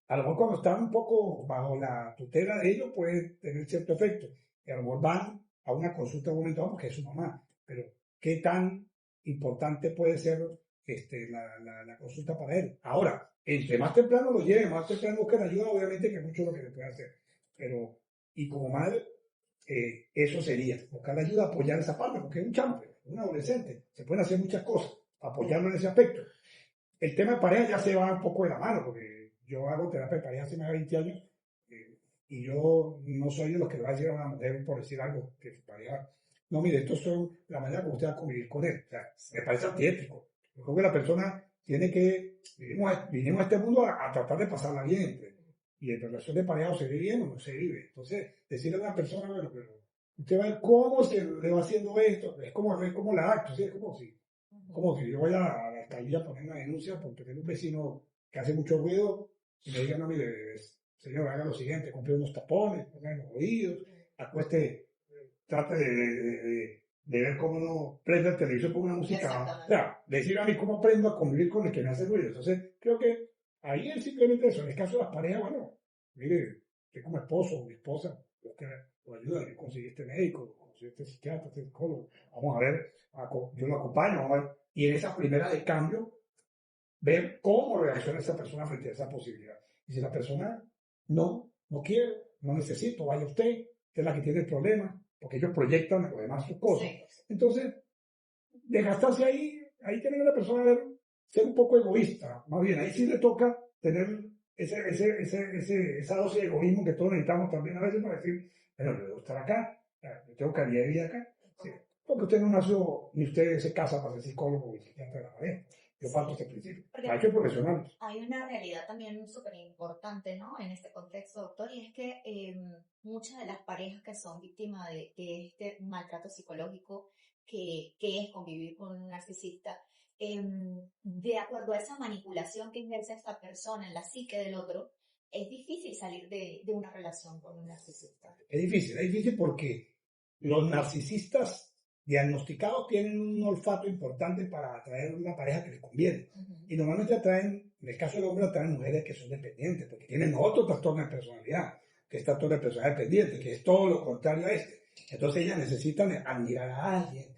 A lo mejor cuando están un poco bajo la tutela de ellos puede tener cierto efecto. Y a lo mejor van a una consulta un momento dado porque es su mamá. Pero, ¿qué tan importante puede ser la consulta para él? Ahora, entre más temprano lo lleve, más temprano busquen ayuda, obviamente que es mucho lo que le puede hacer. Pero, y como madre, eso sería, buscar ayuda, apoyar esa parte, porque es un champion, un adolescente, se pueden hacer muchas cosas, apoyarlo en ese aspecto. El tema de pareja ya se va un poco de la mano, porque yo hago terapia de pareja hace más de 20 años y yo no soy de los que le va a decir a una mujer por decir algo que su pareja, no, mire, estos son la manera como usted va a convivir con él. O sea, me parece antiético. Yo creo que la persona tiene que, vinimos a este mundo a tratar de pasarla bien. Y en relación de pareja o se vive bien o no se vive. Entonces, decirle a una persona, bueno, pero usted va a ver cómo se le va haciendo esto, es como la acto, ¿sí? Es como si Como que yo voy a la alcaldía a poner una denuncia porque tengo un vecino que hace mucho ruido y me digan, no, mire, señor, haga lo siguiente, compre unos tapones, ponga en los oídos, acueste, trate de ver cómo no prende el televisor con una música. O sea, decir a mí cómo aprendo a convivir con el que me hace ruido. Entonces, creo que ahí es simplemente eso. En el caso de las parejas, bueno, mire, usted como esposo o mi esposa, usted lo ayuda, yo conseguí este médico, conseguí este psiquiatra, este psicólogo, vamos a ver, yo lo acompaño, vamos a ver. Y en esa primera de cambio, ver cómo reacciona esa persona frente a esa posibilidad. Y si la persona no quiere, no necesito, vaya usted, que es la que tiene el problema, porque ellos proyectan a los demás sus cosas. Sí. Entonces, desgastarse ahí tiene que la persona ser un poco egoísta. Más bien, ahí sí le toca tener esa dosis de egoísmo que todos necesitamos también a veces para decir, bueno, yo debo estar acá, yo tengo calidad de vida acá. Sí. Porque usted no nació, ni usted se casa para ser psicólogo y psiquiatra de la pareja. Yo parto de este principio. Hay que profesionales. Hay una realidad también súper importante, ¿no? En este contexto, doctor, y es que muchas de las parejas que son víctimas de este maltrato psicológico que es convivir con un narcisista, de acuerdo a esa manipulación que ejerce esta persona en la psique del otro, es difícil salir de una relación con un narcisista. Es difícil porque los narcisistas diagnosticados tienen un olfato importante para atraer una pareja que les conviene. Y normalmente atraen, en el caso del hombre, atraen mujeres que son dependientes, porque tienen otro trastorno de personalidad, que es trastorno de personalidad dependiente, que es todo lo contrario a este. Entonces ellas necesitan admirar a alguien.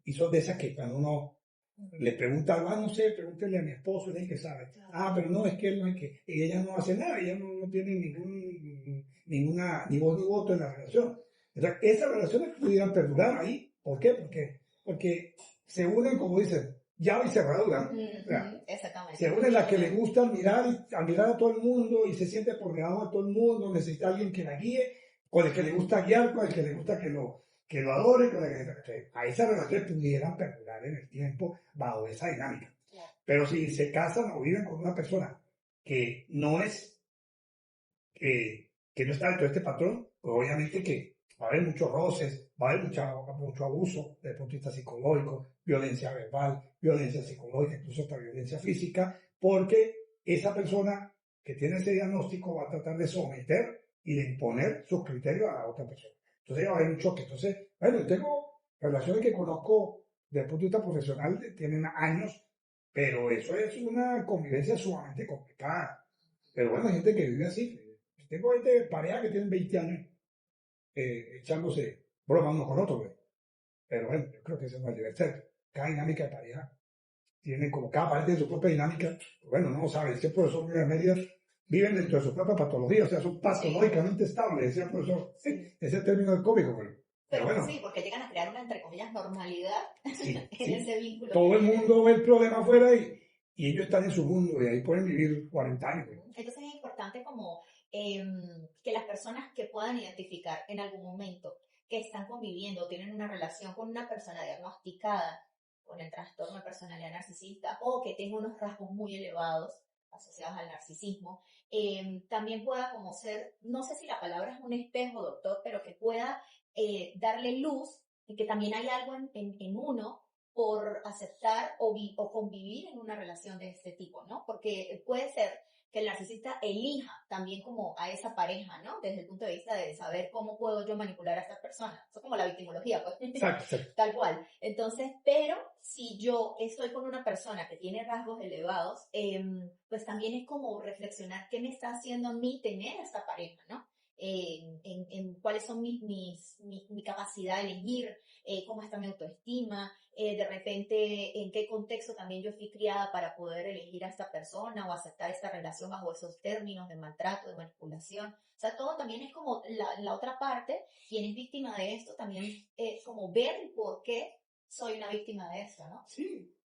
Y son de esas que cuando uno le pregunta algo, no sé, pregúntele a mi esposo, él es el que sabe. Pero no, es que él no es que. Y ella no hace nada, ella no tiene ni voz ni voto en la relación. Entonces, esas relaciones pudieran perdurar ahí. ¿Por qué? Porque se unen, como dicen, llave y cerradura. Exactamente. Se unen las que le gusta admirar a todo el mundo y se siente por debajo de todo el mundo, necesita alguien que la guíe, con el que le gusta guiar, con el que le gusta que lo adore, a esas relaciones pudieran perdurar en el tiempo bajo esa dinámica. Claro. Pero si se casan o viven con una persona que no es, que no está dentro de este patrón, pues obviamente que va a haber muchos roces, va a haber mucho abuso desde el punto de vista psicológico, violencia verbal, violencia psicológica, incluso hasta violencia física, porque esa persona que tiene ese diagnóstico va a tratar de someter y de imponer sus criterios a la otra persona. Entonces va a haber un choque. Entonces, bueno, tengo relaciones que conozco desde el punto de vista profesional, tienen años, pero eso es una convivencia sumamente complicada. Pero bueno, hay gente que vive así. Tengo gente pareja que tienen 20 años echándose bromas uno con otro, pero bueno, yo creo que eso no es divertido. Cada dinámica de pareja tiene como cada pareja tiene su propia dinámica. Bueno, no lo sabe, decía el profesor Miguel Medias, viven dentro de su propia patología, o sea, son patológicamente estables, decía el profesor. Sí, ese término es cómico, pero bueno. Sí, porque llegan a crear una, entre comillas, normalidad en ese vínculo. Todo el mundo ve el problema afuera y ellos están en su mundo y ahí pueden vivir 40 años. Entonces es importante como que las personas que puedan identificar en algún momento que están conviviendo, tienen una relación con una persona diagnosticada con el trastorno de personalidad narcisista o que tenga unos rasgos muy elevados asociados al narcisismo, también pueda como ser, no sé si la palabra es un espejo, doctor, pero que pueda darle luz y que también hay algo en uno por aceptar o convivir en una relación de este tipo, ¿no? Porque puede ser que el narcisista elija también como a esa pareja, ¿no? Desde el punto de vista de saber cómo puedo yo manipular a esta persona. Eso es como la victimología, pues. Exacto. Tal cual. Entonces, pero si yo estoy con una persona que tiene rasgos elevados, pues también es como reflexionar qué me está haciendo a mí tener a esta pareja, ¿no? En cuáles son mi capacidad de elegir, cómo está mi autoestima, de repente en qué contexto también yo fui criada para poder elegir a esta persona o aceptar esta relación bajo esos términos de maltrato, de manipulación. O sea, todo también es como la otra parte, quien es víctima de esto también es como ver por qué soy una víctima de esto, ¿no? Sí,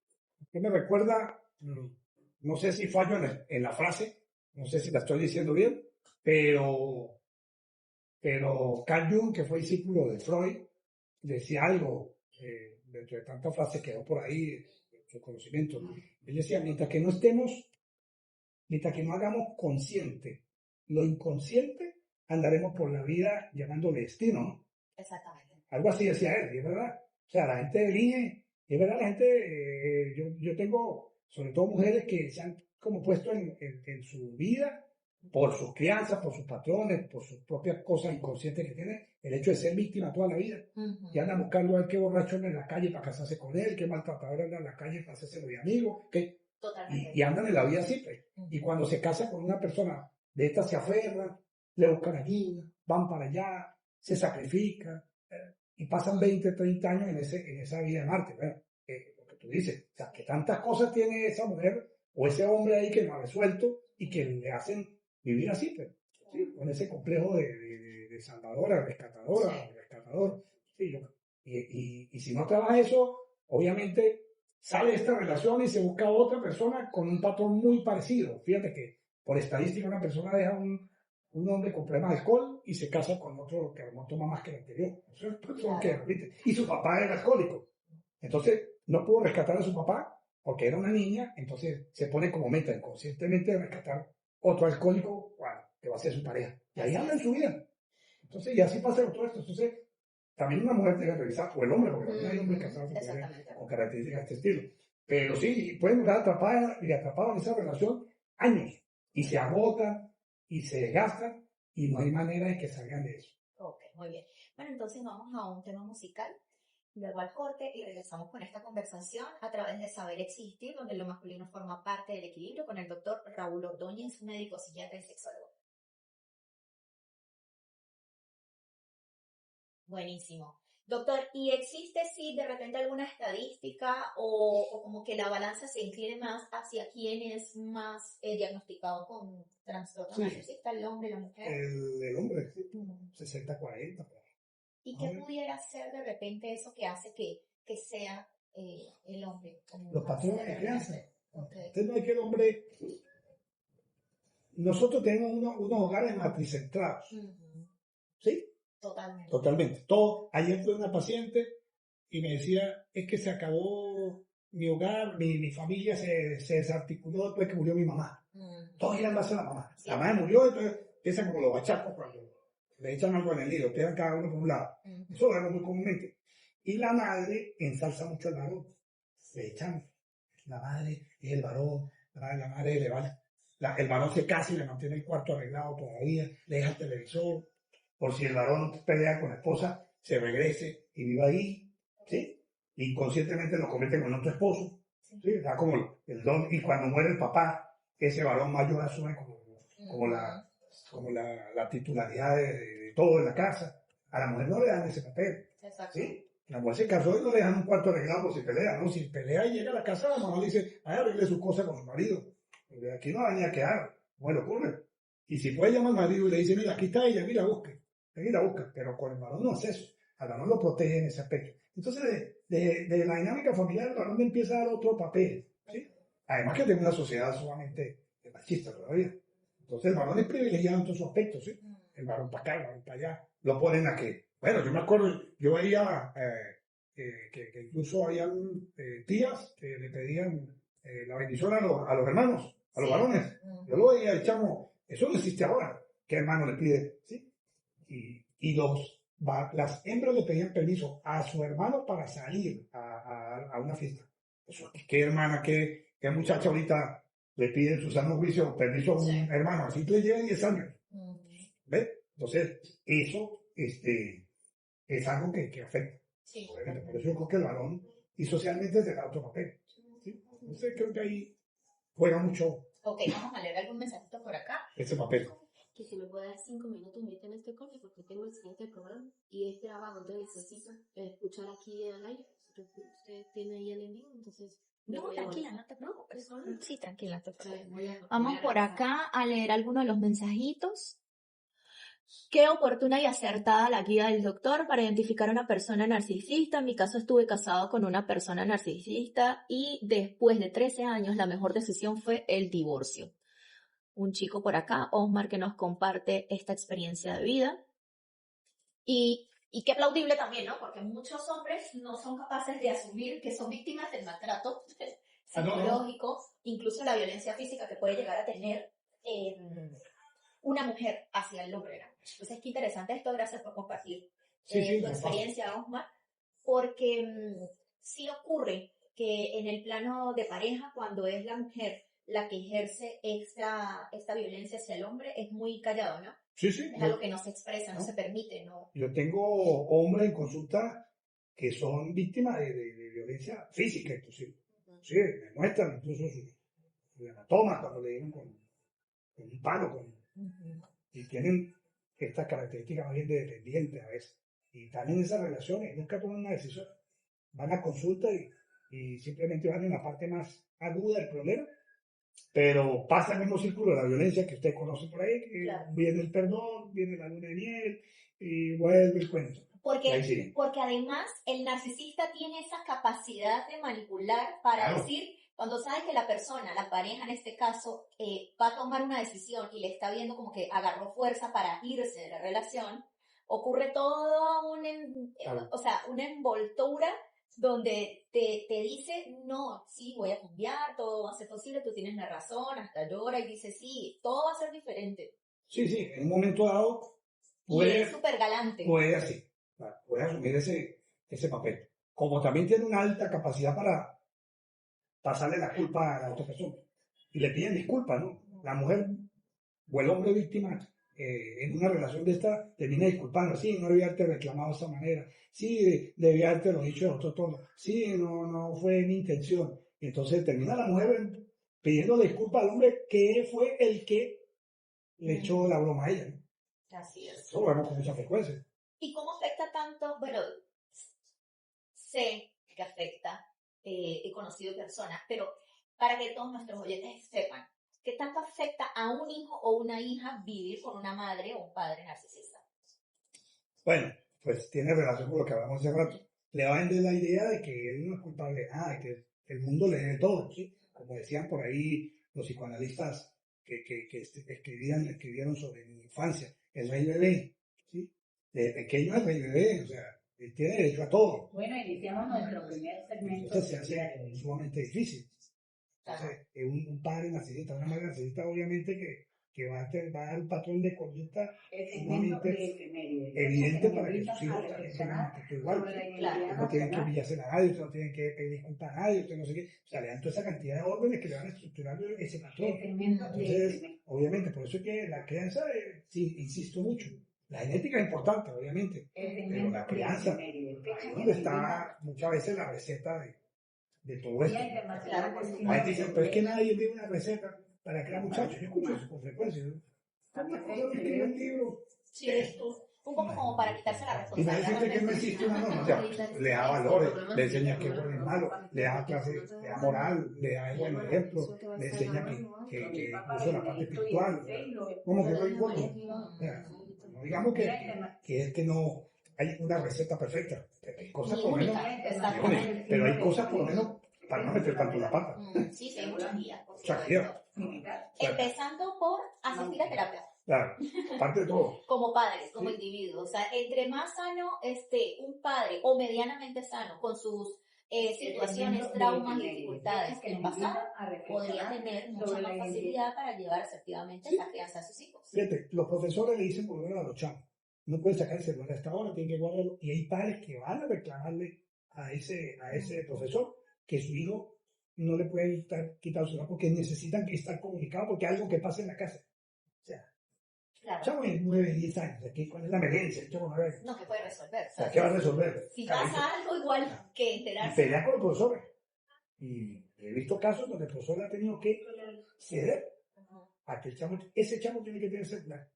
que me recuerda, no sé si fallo en la frase, no sé si la estoy diciendo bien, pero Carl Jung, que fue discípulo de Freud, decía algo, dentro de tantas frases quedó por ahí, su conocimiento. Él decía, mientras que no hagamos consciente lo inconsciente, andaremos por la vida llamándole destino, ¿no? Exactamente. Algo así decía él, y es verdad. O sea, la gente elige Y es verdad, la gente, yo tengo sobre todo mujeres que se han como puesto en su vida, por sus crianzas, por sus patrones, por sus propias cosas inconscientes que tienen, el hecho de ser víctima toda la vida. Y andan buscando a ver qué borracho anda en la calle para casarse con él, qué maltratador anda en la calle para hacerse muy amigo, y andan en la vida así, pues. Y cuando se casan con una persona de estas se aferran, le buscan ayuda, van para allá, se sacrifican, y pasan 20, 30 años en esa vida de Marte. Bueno, lo que tú dices, o sea, que tantas cosas tiene esa mujer o ese hombre ahí que no ha resuelto y que le hacen vivir así, pues, ¿sí? Con ese complejo de salvadora, rescatadora, rescatador. Sí, y si no trabaja eso, obviamente sale de esta relación y se busca otra persona con un patrón muy parecido. Fíjate que por estadística una persona deja un hombre con problemas de alcohol y se casa con otro que a lo mejor toma más que el anterior. Eso es patrón que repite. Y su papá era alcohólico. Entonces no pudo rescatar a su papá porque era una niña, entonces se pone como meta inconscientemente de rescatar otro alcohólico, bueno, que va a ser su pareja. Y ahí anda en su vida. Entonces, y así pasa con todo esto. Entonces, también una mujer debe revisar, o el hombre, porque también hay hombres casados con características de este estilo. Pero sí, pueden estar atrapadas y atrapados en esa relación años, y se agotan, y se desgastan, y no hay manera de que salgan de eso. Ok, muy bien. Bueno, entonces vamos a un tema musical, luego al corte y regresamos con esta conversación a través de Saber Existir, donde lo masculino forma parte del equilibrio, con el doctor Raúl Ordóñez, médico psiquiatra y sexólogo. Buenísimo. Doctor, ¿y existe si de repente alguna estadística o como que la balanza se incline más hacia quién es más diagnosticado con trastorno narcisista, el hombre, la mujer? El hombre, sí, 60-40. ¿Y qué pudiera ser de repente eso que hace que sea el hombre? Los patrones de crianza. Okay. Usted no es que el hombre... Nosotros tenemos unos hogares matricentrados. ¿Sí? Totalmente. Totalmente. Todo. Ayer fue una paciente y me decía, es que se acabó mi hogar, mi familia se desarticuló después que murió mi mamá. Todos iban a base a la mamá. Sí. La madre murió, entonces empiezan como los bachacos cuando le echan algo en el nido, quedan cada uno por un lado. Eso lo vemos muy comúnmente. Y la madre ensalza mucho al varón. Le echan, la madre es el varón, la madre le vale. El varón se casa y le mantiene el cuarto arreglado todavía, le deja el televisor, por si el varón pelea con la esposa, se regrese y viva ahí, ¿sí? Inconscientemente lo convierte con otro esposo, ¿sí? Da como el don, y cuando muere el papá, ese varón mayor asume como la titularidad de todo en la casa. A la mujer no le dan ese papel, ¿sí? La mujer se casó y no le dejan un cuarto arreglado por si pelea, ¿no? Si pelea y llega a la casa, la mamá le dice, ay, arregle sus cosas con su marido. Porque aquí no va a venir a quedar, no le ocurre. Y si puede llamar al marido y le dice, mira, aquí está ella, mira, busque. Aquí la busca, pero con el varón no hace eso. Al varón lo protege en ese aspecto. Entonces, de la dinámica familiar, el varón empieza a dar otro papel, ¿sí? Además que tenemos una sociedad sumamente machista todavía. Entonces, el varón es privilegiado en todos sus aspectos, ¿sí? El varón para acá, el varón para allá. Lo ponen a que, bueno, yo me acuerdo, yo veía que incluso habían tías que le pedían la bendición a los hermanos, a los varones. Yo lo veía, el chamo, eso no existe ahora. ¿Qué hermano le pide? ¿Sí? Y las hembras le pedían permiso a su hermano para salir a una fiesta. Eso, ¿qué hermana, qué muchacha ahorita le pide en su sano juicio permiso a un hermano? Así le lleva 10 años. ¿Ves? Entonces, eso es algo que afecta. Sí. Por eso yo creo que el varón y socialmente se da otro papel. ¿Sí? Entonces, creo que ahí juega mucho. Ok, vamos a leer algún mensajito por acá. Ese papel. Que si me puede dar 5 minutos ahorita en este corte porque tengo el siguiente programa y es grabado, entonces necesito escuchar aquí al aire. Usted tiene ahí el envío, entonces... No, tranquila, no te preocupes. Sí, tranquila. Vamos por acá a leer algunos de los mensajitos. Qué oportuna y acertada la guía del doctor para identificar a una persona narcisista. En mi caso estuve casado con una persona narcisista y después de 13 años la mejor decisión fue el divorcio. Un chico por acá, Osmar, que nos comparte esta experiencia de vida. Y qué aplaudible también, ¿no? Porque muchos hombres no son capaces de asumir que son víctimas del maltrato psicológico, incluso la violencia física que puede llegar a tener una mujer hacia el hombre, ¿no? Entonces, qué interesante esto. Gracias por compartir tu experiencia, Osmar, porque sí ocurre que en el plano de pareja, cuando es la mujer la que ejerce esta violencia hacia el hombre, es muy callado, ¿no? Sí, sí. Es algo que no se expresa, no ¿no? se permite, ¿no? Yo tengo hombres en consulta que son víctimas de violencia física, inclusive. Sí, me muestran incluso su hematoma cuando le dieron con un palo, y tienen estas características más bien de dependiente a veces. Y están en esas relaciones, nunca toman una decisión. Van a consulta y simplemente van en la parte más aguda del problema, pero pasa el mismo círculo de la violencia que usted conoce por ahí, que Claro. viene el perdón, viene la luna de miel y vuelve el cuento. Y ahí siguen. Porque además el narcisista tiene esa capacidad de manipular para Claro. decir, cuando sabe que la persona, la pareja en este caso, va a tomar una decisión y le está viendo como que agarró fuerza para irse de la relación, ocurre todo Claro. o sea, una envoltura donde te dice, no, sí, voy a cambiar, todo va a ser posible, tú tienes la razón, hasta llora y dice, sí, todo va a ser diferente. Sí, sí, en un momento dado Y es súper galante. puede así, puede asumir ese papel. Como también tiene una alta capacidad para pasarle la culpa a la otra persona. Y le piden disculpas, ¿no? La mujer o el hombre víctima en una relación de esta termina disculpando. Sí, no debía haberte reclamado de esa manera. Sí, debía haberte lo dicho de otro tono. Sí, no fue mi intención. Y entonces termina la mujer pidiendo disculpas al hombre que fue el que le echó la broma a ella, ¿no? Así es. Eso lo vemos con mucha frecuencia. ¿Y cómo afecta tanto? Bueno, sé que afecta, he conocido personas, pero para que todos nuestros oyentes sepan, ¿qué tanto afecta a un hijo o una hija vivir con una madre o un padre narcisista? Bueno, pues tiene relación con lo que hablamos hace rato. Le va a vender la idea de que él no es culpable de nada, de que el mundo le debe todo, ¿sí? Como decían por ahí los psicoanalistas que escribieron sobre mi infancia, el rey bebé, ¿sí? Desde pequeño es rey bebé, o sea, él tiene derecho a todo. Bueno, iniciamos nuestro primer segmento. Entonces se hace sumamente difícil. Entonces, un padre narcisista, una madre narcisista, obviamente que va a dar un patrón de conducta sumamente evidente para que sus hijos también tengan una actitud igual. Ustedes no tienen que humillarse a nadie, ustedes no tienen que pedir disculpas a nadie, ustedes no sé qué. O sea, le dan toda esa cantidad de órdenes que le van estructurando ese patrón. Entonces, obviamente, por eso es que la crianza, sí, insisto mucho, la genética es importante, obviamente, pero la crianza, ahí es donde está muchas veces la receta de todo esto. La gente dice, pero es que nadie ve una receta para crear muchachos. Yo escucho eso con frecuencia. ¿Cuántas cosas no escribe un libro? Sí, esto, un poco como para quitarse la Y me responsabilidad. dice que no existe una norma. O sea, le da valores, le enseña qué es bueno y malo, le da clase, le da moral, le da buen ejemplo, le enseña que incluso la parte espiritual, como que no importa. No digamos que es que no hay una receta perfecta. Hay cosas por lo menos, pero hay cosas por lo menos para no meter tanto la pata. Sí, sí, hay muchas guías. Muchas guías. Empezando por asistir a terapia. Claro, aparte de todo. Como padres, como individuos. O sea, entre más sano esté un padre o medianamente sano con sus situaciones, traumas y dificultades que el pasado, podría tener mucha más facilidad para llevar asertivamente la crianza a sus hijos. Fíjate, los profesores le dicen por lo menos a los chamos, no pueden sacar el celular hasta ahora, tienen que guardarlo. Y hay padres que van a reclamarle a ese profesor que su hijo no le puede quitar el celular porque necesitan que estar comunicado porque hay algo que pasa en la casa. O sea, claro. Chavo de 9, 10 años, aquí, ¿cuál es la emergencia? Chavo 9 años. No, que puede resolver. O sea, ¿qué va a resolver? Si pasa algo igual que enterarse. Y pelea con los profesores. Y he visto casos donde el profesor ha tenido que ceder a que ese chamo tiene que tener celular.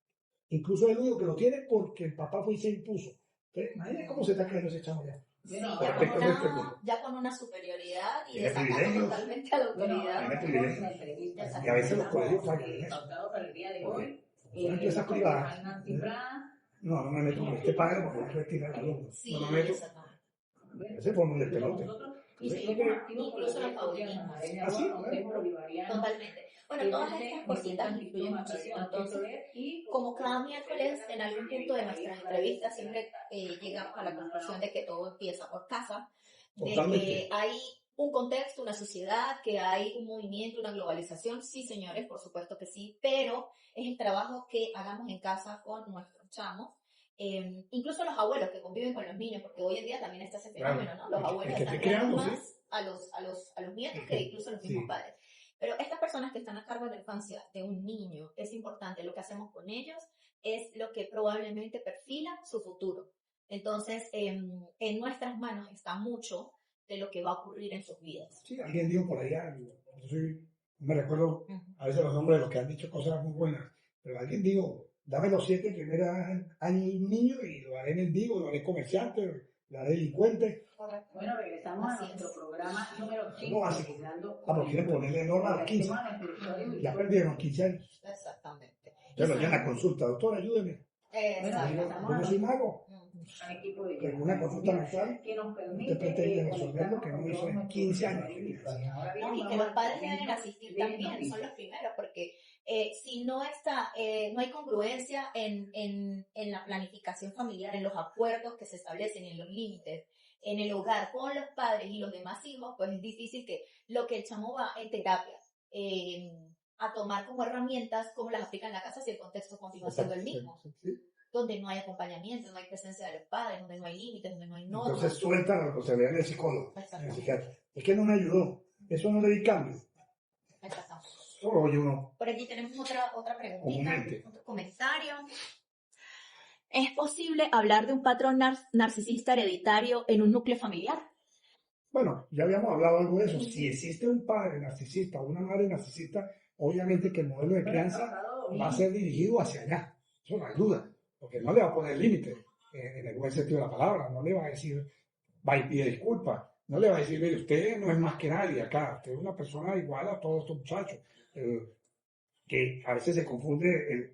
Incluso el único que lo tiene porque el papá fue y se impuso. Entonces, imagínate cómo se está creando ese chamo ya. Sí, ya con una superioridad y desacatando totalmente a la autoridad. Y a veces los colegios fallan en eso. Son empresas privadas. No me meto con este padre porque no puede tirar al alumno. No me meto. Ese fue un despelote. Incluso los favoritos. Así, totalmente. Bueno, todas estas cositas influyen muchísimo. Entonces, como cada miércoles en algún punto de nuestras entrevistas siempre llegamos a la conclusión de que todo empieza por casa, de que hay un contexto, una sociedad, que hay un movimiento, una globalización. Sí, señores, por supuesto que sí, pero es el trabajo que hagamos en casa con nuestros chamos incluso los abuelos que conviven con los niños, porque hoy en día también está ese fenómeno, ¿no? Los El abuelos que esté están criando creando, sí. más a los nietos que incluso los mismos Sí. padres. Pero estas personas que están a cargo de la infancia de un niño, es importante lo que hacemos con ellos, es lo que probablemente perfila su futuro. Entonces, en nuestras manos está mucho de lo que va a ocurrir en sus vidas. Sí, alguien dijo por allá, no me recuerdo a veces los nombres de los que han dicho cosas muy buenas, pero alguien dijo, dame los 7 primeros años de un niño y lo haré mendigo, lo haré comerciante, lo haré delincuente. Correcto. Bueno, regresamos Así a nuestro es. programa número No 5. básico. Pero quieren ponerle norma a los 15. Ya perdieron 15 años. Exactamente. Ya lo llevan a consulta, doctor, ayúdeme. Exactamente. Yo no soy mago. Un equipo de Pero una consulta mensual, que nos usted permite pretende resolver lo que no hizo en 15 años. No, y que los padres deben asistir también, son los primeros, porque si no está, no hay congruencia en la planificación familiar, en los acuerdos que se establecen, en los límites, en el hogar con los padres y los demás hijos, pues es difícil que lo que el chamo va en terapia a tomar como herramientas, como las aplica en la casa si el contexto continúa siendo el mismo. Donde no hay acompañamiento, no hay presencia de los padres, donde no hay límites, donde no hay normas. Entonces suelta la responsabilidad del psicólogo, del psiquiatra. Es que no me ayudó, eso no le di cambio. Exactamente. Solo oye uno. Por aquí tenemos otra preguntita, Comúnmente. otro comentario. ¿Es posible hablar de un patrón narcisista hereditario en un núcleo familiar? Bueno, ya habíamos hablado algo de eso. Si existe un padre narcisista o una madre narcisista, obviamente que el modelo de crianza va a ser dirigido hacia allá. Eso no hay duda. Porque no le va a poner límite, en el buen sentido de la palabra. No le va a decir, va y pide disculpas. No le va a decir, mire, usted no es más que nadie acá. Usted es una persona igual a todos estos muchachos. Que a veces se confunde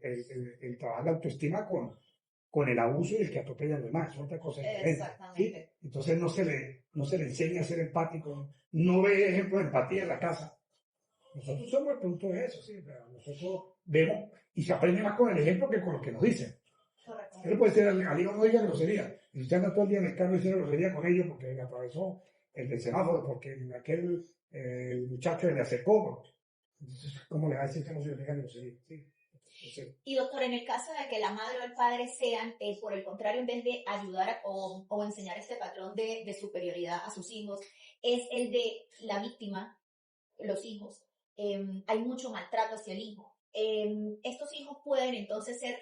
el trabajo de autoestima con el abuso y el que atropella a los demás. Es otra cosa diferente. Exactamente. ¿Sí? Entonces no se le enseña a ser empático. No ve ejemplo de empatía en la casa. Nosotros somos el producto de eso, ¿sí? Pero nosotros vemos y se aprende más con el ejemplo que con lo que nos dicen. Correcto. Él puede ser al hijo no diga grosería. Y usted anda todo el día en el carro diciendo grosería con ellos porque le atravesó el del semáforo, porque aquel el muchacho le acercó. Entonces, ¿cómo le va a decir que no se diga grosería? ¿Sí? Entonces, Y doctor, en el caso de que la madre o el padre sean, por el contrario, en vez de ayudar o enseñar este patrón de superioridad a sus hijos, es el de la víctima, los hijos. Hay mucho maltrato hacia el hijo. Estos hijos pueden entonces ser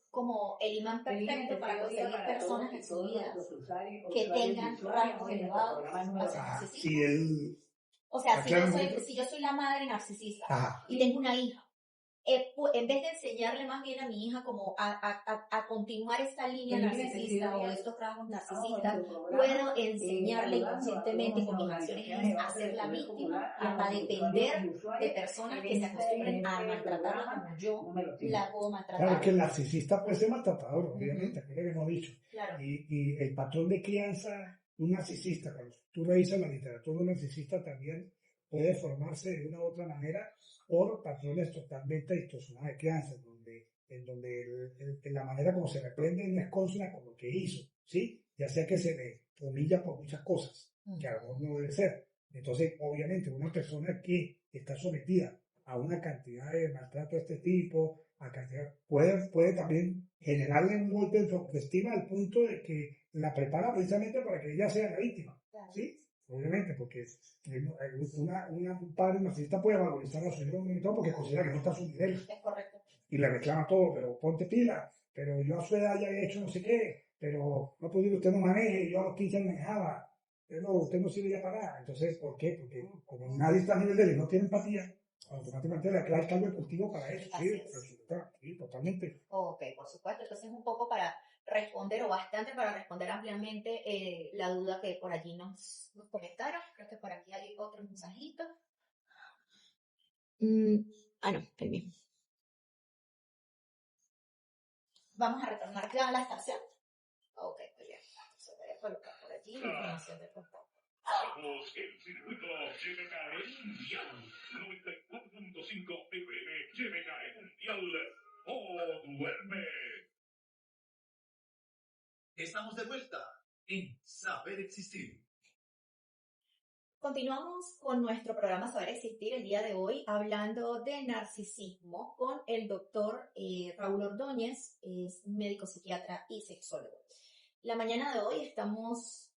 como el imán perfecto para conseguir personas en su vida que tengan rasgos elevados hacia el narcisismo. si él... O sea, si yo soy la madre narcisista y tengo una hija, en vez de enseñarle más bien a mi hija como a continuar esta línea narcisista o estos rasgos narcisistas, puedo enseñarle inconscientemente con mis acciones a ser la víctima, a depender de personas que se acostumbren a maltratarla como yo la puedo maltratar. Claro, que el narcisista puede ser maltratador, obviamente, es lo que hemos dicho. Claro. Y el patrón de crianza, un narcisista, cuando tú revisas la literatura, un narcisista también puede formarse de una u otra manera por patrones totalmente distorsionados de crianza, en donde la manera como se reprende no es consona con lo que hizo, ¿sí? Ya sea que se le humilla por muchas cosas, que a lo mejor no debe ser. Entonces, obviamente, una persona que está sometida a una cantidad de maltrato de este tipo, puede también generarle un golpe en su autoestima al punto de que la prepara precisamente para que ella sea la víctima, ¿sí? Obviamente, porque un padre narcisista puede valorizar a su hijo un montón porque considera que no está a su nivel. Es correcto. Y le reclama todo, pero ponte pila, pero yo a su edad ya he hecho no sé qué, pero no puedo, usted no maneje, yo a los 15 años manejaba, pero usted no sirve ya para nada. Entonces, ¿por qué? Porque como nadie está a nivel de él y no tiene empatía, automáticamente le crea el cambio de cultivo para eso. Sí, totalmente. Ok, por supuesto. Entonces, un poco para responder, o bastante para responder ampliamente la duda que por allí nos comentaron. Creo que por aquí hay otro mensajito. No, el mismo. Vamos a retornar ya a la estación. Ok, muy bien. Entonces voy a colocar por allí la información de contacto. Somos el circuito GBKE Mundial 94.5 FM GBKE Mundial. ¡Oh, duerme! Estamos de vuelta en Saber Existir. Continuamos con nuestro programa Saber Existir el día de hoy, hablando de narcisismo con el doctor Raúl Ordóñez, es médico psiquiatra y sexólogo. La mañana de hoy estamos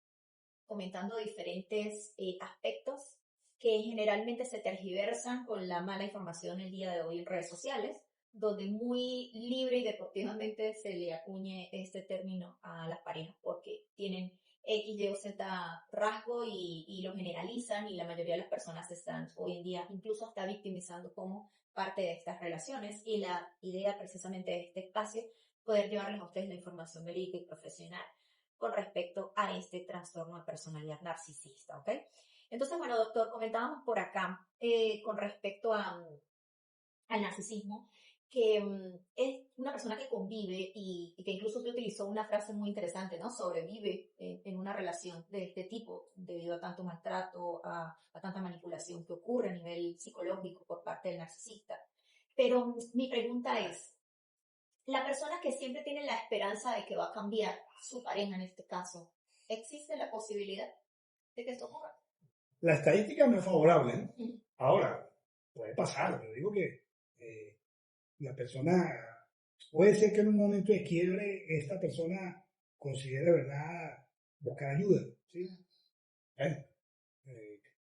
comentando diferentes aspectos que generalmente se tergiversan con la mala información el día de hoy en redes sociales, donde muy libre y deportivamente se le acuñe este término a las parejas porque tienen X, Y o Z rasgo y lo generalizan, y la mayoría de las personas están hoy en día incluso hasta victimizando como parte de estas relaciones, y la idea precisamente de este espacio poder llevarles a ustedes la información verídica y profesional con respecto a este trastorno de personalidad narcisista, ¿ok? Entonces, bueno, doctor, comentábamos por acá con respecto al narcisismo, que es una persona que convive y que incluso usted utilizó una frase muy interesante, ¿no? Sobrevive en una relación de este tipo debido a tanto maltrato, a tanta manipulación que ocurre a nivel psicológico por parte del narcisista. Pero mi pregunta es, la persona que siempre tiene la esperanza de que va a cambiar, su pareja en este caso, ¿existe la posibilidad de que esto ocurra? La estadística no es favorable, ¿no? Ahora, puede pasar. Yo digo que la persona, puede ser que en un momento de quiebre esta persona considere de verdad buscar ayuda, ¿sí? Bueno,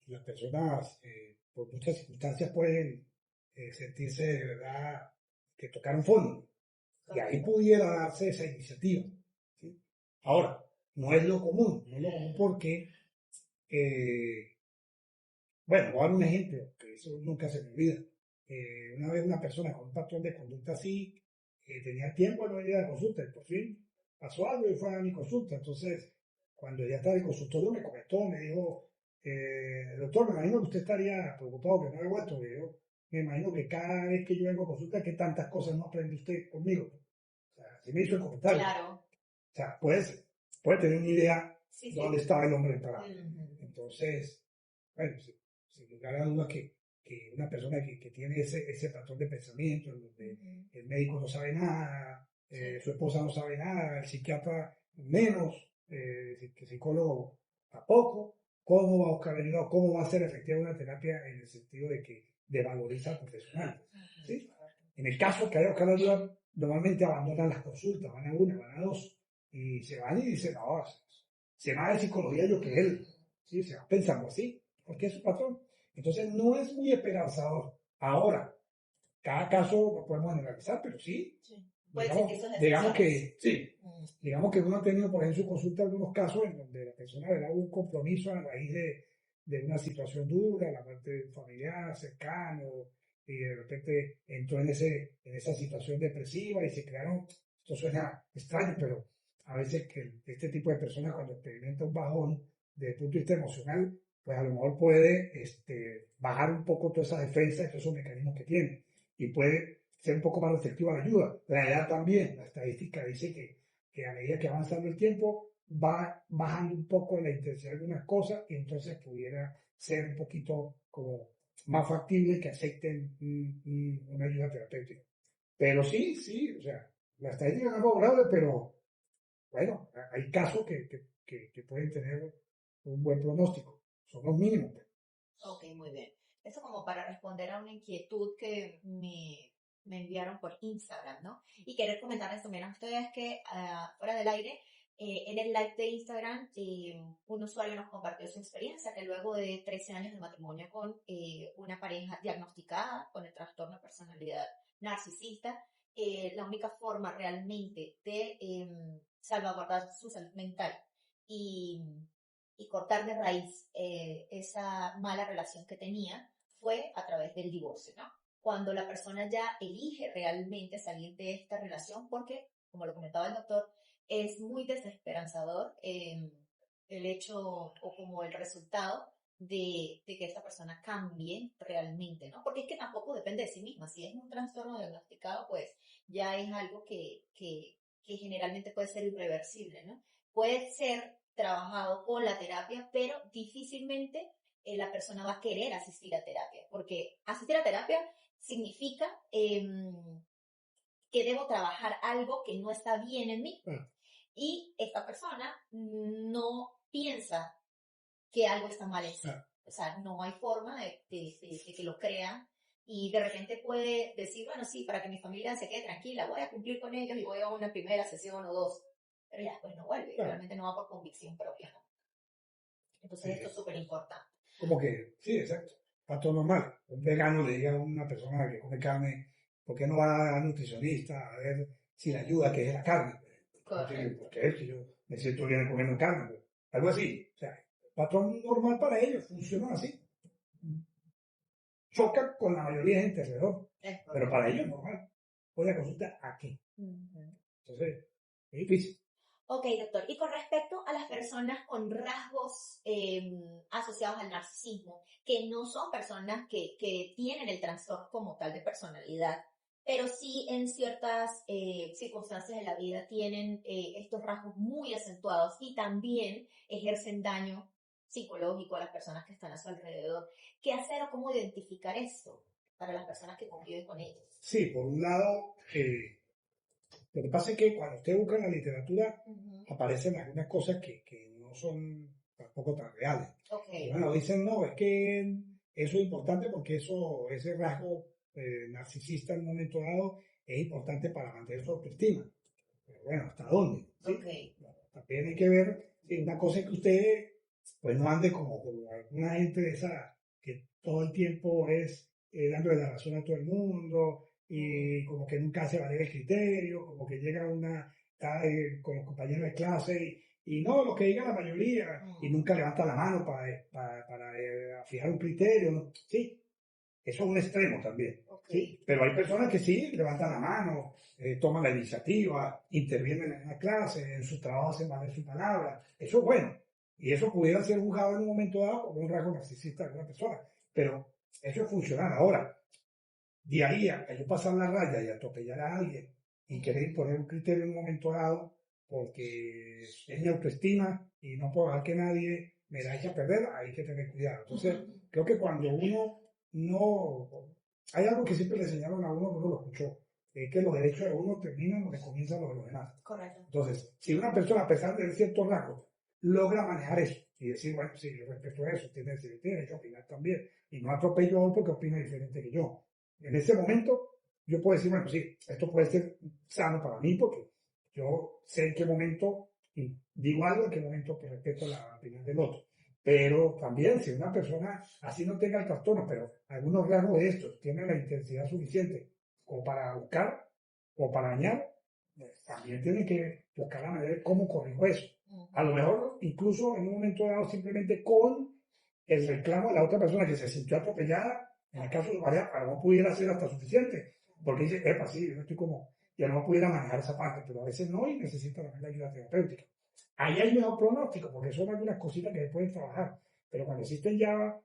las personas por muchas circunstancias pueden sentirse de verdad que tocaron fondo, y ahí pudiera darse esa iniciativa, ¿sí? Ahora, no es lo común, no es lo común porque, bueno, voy a dar un ejemplo, que eso nunca se me olvida. Una vez una persona con un patrón de conducta así, tenía tiempo de no ir a la consulta, y por fin pasó algo y fue a mi consulta. Entonces, cuando ya estaba en el consultorio, me comentó, me dijo, doctor, me imagino que usted estaría preocupado que no haya vuelto. Y yo, me imagino que cada vez que yo vengo a consulta, que tantas cosas no aprende usted conmigo. O sea, así me hizo el comentario. Claro. O sea, puede tener una idea Sí, de sí. dónde estaba el hombre parado. Ujú. Entonces, bueno, sin lugar a dudas que una persona que tiene ese patrón de pensamiento, en donde el médico no sabe nada, su esposa no sabe nada, el psiquiatra menos, el psicólogo tampoco, ¿cómo va a buscar ayuda? ¿Cómo va a ser efectiva una terapia en el sentido de valorizar al profesional? ¿Sí? En el caso que haya buscar ayuda, normalmente abandonan las consultas, van a una, van a dos, y se van y dicen, no, se va de psicología yo que él, ¿sí? Se va pensando así, porque es su patrón. Entonces no es muy esperanzador. Ahora, cada caso lo podemos generalizar, pero sí, Puede digamos, existir sus digamos excepciones. que sí, digamos que uno ha tenido, por ejemplo, en su consulta algunos casos en donde la persona verá un compromiso a raíz de una situación dura, la parte de un familiar cercano, y de repente entró en esa situación depresiva y se crearon, esto suena extraño, pero a veces que este tipo de personas cuando experimenta un bajón desde el punto de vista emocional, pues a lo mejor puede bajar un poco toda esa defensa y todos esos mecanismos que tiene, y puede ser un poco más receptiva a la ayuda. La edad también, la estadística dice que a medida que va avanzando el tiempo, va bajando un poco la intensidad de algunas cosas, y entonces pudiera ser un poquito como más factible que acepten una ayuda terapéutica. Pero sí, o sea, la estadística no es favorable, pero bueno, hay casos que pueden tener un buen pronóstico. Son los mínimos. Ok, muy bien. Esto como para responder a una inquietud que me enviaron por Instagram, ¿no? Y querer comentarles también a ustedes que fuera del aire, en el live de Instagram, un usuario nos compartió su experiencia que luego de 13 años de matrimonio con una pareja diagnosticada con el trastorno de personalidad narcisista, la única forma realmente de salvaguardar su salud mental y cortar de raíz esa mala relación que tenía fue a través del divorcio, ¿no? Cuando la persona ya elige realmente salir de esta relación, porque, como lo comentaba el doctor, es muy desesperanzador el hecho o como el resultado de que esta persona cambie realmente, ¿no? Porque es que tampoco depende de sí misma. Si es un trastorno diagnosticado, pues ya es algo que generalmente puede ser irreversible, ¿no? Puede ser trabajado con la terapia, pero difícilmente la persona va a querer asistir a terapia, porque asistir a terapia significa que debo trabajar algo que no está bien en mí. Y esta persona no piensa que algo está mal en sí. O sea, no hay forma de que lo crean y de repente puede decir, bueno, sí, para que mi familia se quede tranquila, voy a cumplir con ellos y voy a una primera sesión o dos, pero ya después no vuelve, Claro. realmente no va por convicción propia, ¿no? Entonces Sí, esto es súper importante. como que, sí, exacto. Pato normal. Un vegano le diga a una persona que come carne, ¿por qué no va al nutricionista a ver si le ayuda que es la carne? Correcto. Porque es que yo me siento bien comiendo carne. Pues. Algo así. O sea, patrón normal para ellos, funciona así. Choca con la mayoría de gente alrededor, Es pero correcto. para ellos es normal. Voy a consulta aquí. Ujú. Entonces, es difícil. Ok, doctor. Y con respecto a las personas con rasgos asociados al narcisismo, que no son personas que tienen el trastorno como tal de personalidad, pero sí en ciertas circunstancias de la vida tienen estos rasgos muy acentuados y también ejercen daño psicológico a las personas que están a su alrededor. ¿Qué hacer o cómo identificar esto para las personas que conviven con ellos? Sí, por un lado, lo que pasa es que cuando usted busca en la literatura, Ujú. aparecen algunas cosas que no son tampoco tan reales. Ok. Y bueno, dicen, no, es que eso es importante porque ese rasgo narcisista en un momento dado es importante para mantener su autoestima. Pero bueno, ¿hasta dónde? ¿Sí? Ok. También hay que ver, sí, una cosa es que usted pues no ande como alguna gente de esa que todo el tiempo es dándole la razón a todo el mundo y como que nunca hace valer el criterio, como que llega está con los compañeros de clase y no, lo que diga la mayoría y nunca levanta la mano para fijar un criterio, ¿no? Sí, eso es un extremo también. Ok. ¿Sí? Pero hay personas que sí levantan la mano, toman la iniciativa, intervienen en la clase, en su trabajo hacen valer su palabra. Eso es bueno. Y eso pudiera ser juzgado en un momento dado como un rasgo narcisista de una persona. Pero eso es funcional. Ahora, de ahí a yo pasar la raya y atropellar a alguien y querer imponer un criterio en un momento dado porque es mi autoestima y no puedo dejar que nadie me la eche a perder, hay que tener cuidado. Entonces, creo que cuando uno no... Hay algo que siempre le enseñaron a uno, uno lo escuchó, es que los derechos de uno terminan donde comienzan los de los demás. Correcto. Entonces, si una persona, a pesar de ciertos rasgos, logra manejar eso y decir, bueno, sí, yo respeto eso, tiene derecho a opinar también, y no atropello a otro que opina diferente que yo. En ese momento, yo puedo decir, bueno, sí, esto puede ser sano para mí porque yo sé en qué momento digo algo, en qué momento pues, respeto la opinión del otro. Pero también, si una persona así no tenga el trastorno, pero algunos rasgos de estos tienen la intensidad suficiente como para buscar o para dañar, pues, también tiene que buscar la manera de cómo corrijo eso. A lo mejor, incluso en un momento dado, simplemente con el reclamo de la otra persona que se sintió atropellada, en el caso de varias, a lo mejor pudiera ser hasta suficiente. Porque dice, epa, sí, yo estoy como, y a lo mejor pudiera manejar esa parte, pero a veces no y necesita también la ayuda terapéutica. Ahí hay mejor pronóstico, porque son algunas cositas que se pueden trabajar. Pero cuando existen ya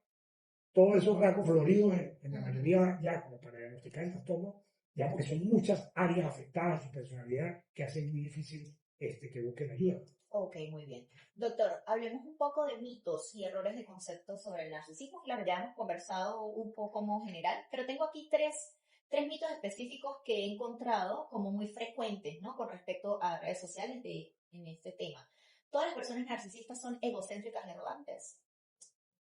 todos esos rasgos floridos, en la mayoría ya como para diagnosticar el trastorno, ya porque son muchas áreas afectadas en su personalidad que hacen muy difícil que busquen ayuda. Ok, muy bien. Doctor, hablemos un poco de mitos y errores de concepto sobre el narcisismo. Claro, ya hemos conversado un poco como general, pero tengo aquí tres mitos específicos que he encontrado como muy frecuentes, ¿no? Con respecto a redes sociales en este tema. Todas las personas narcisistas son egocéntricas y arrogantes.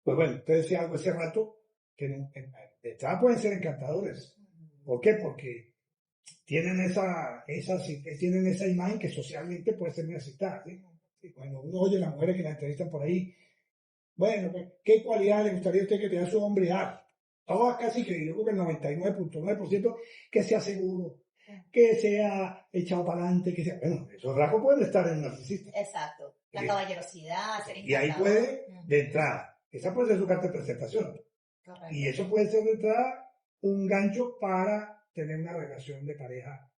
Pues bueno, usted decía algo hace rato que de entrada pueden ser encantadores. ¿Por qué? Porque tienen tienen esa imagen que socialmente puede ser muy aceptada. ¿Sí? Y cuando uno oye a las mujeres que la entrevistan por ahí, bueno, pues, ¿qué cualidad le gustaría a usted que tenga su hombre? Todas casi que yo creo que el 99.9% que sea seguro, que sea echado para adelante, que sea... Bueno, esos rasgos pueden estar en un narcisista. Exacto. La Eh, caballerosidad, ser y ahí encantador. puede, de entrada, esa puede ser su carta de presentación. Correcto. Y eso puede ser de entrada un gancho para tener una relación de pareja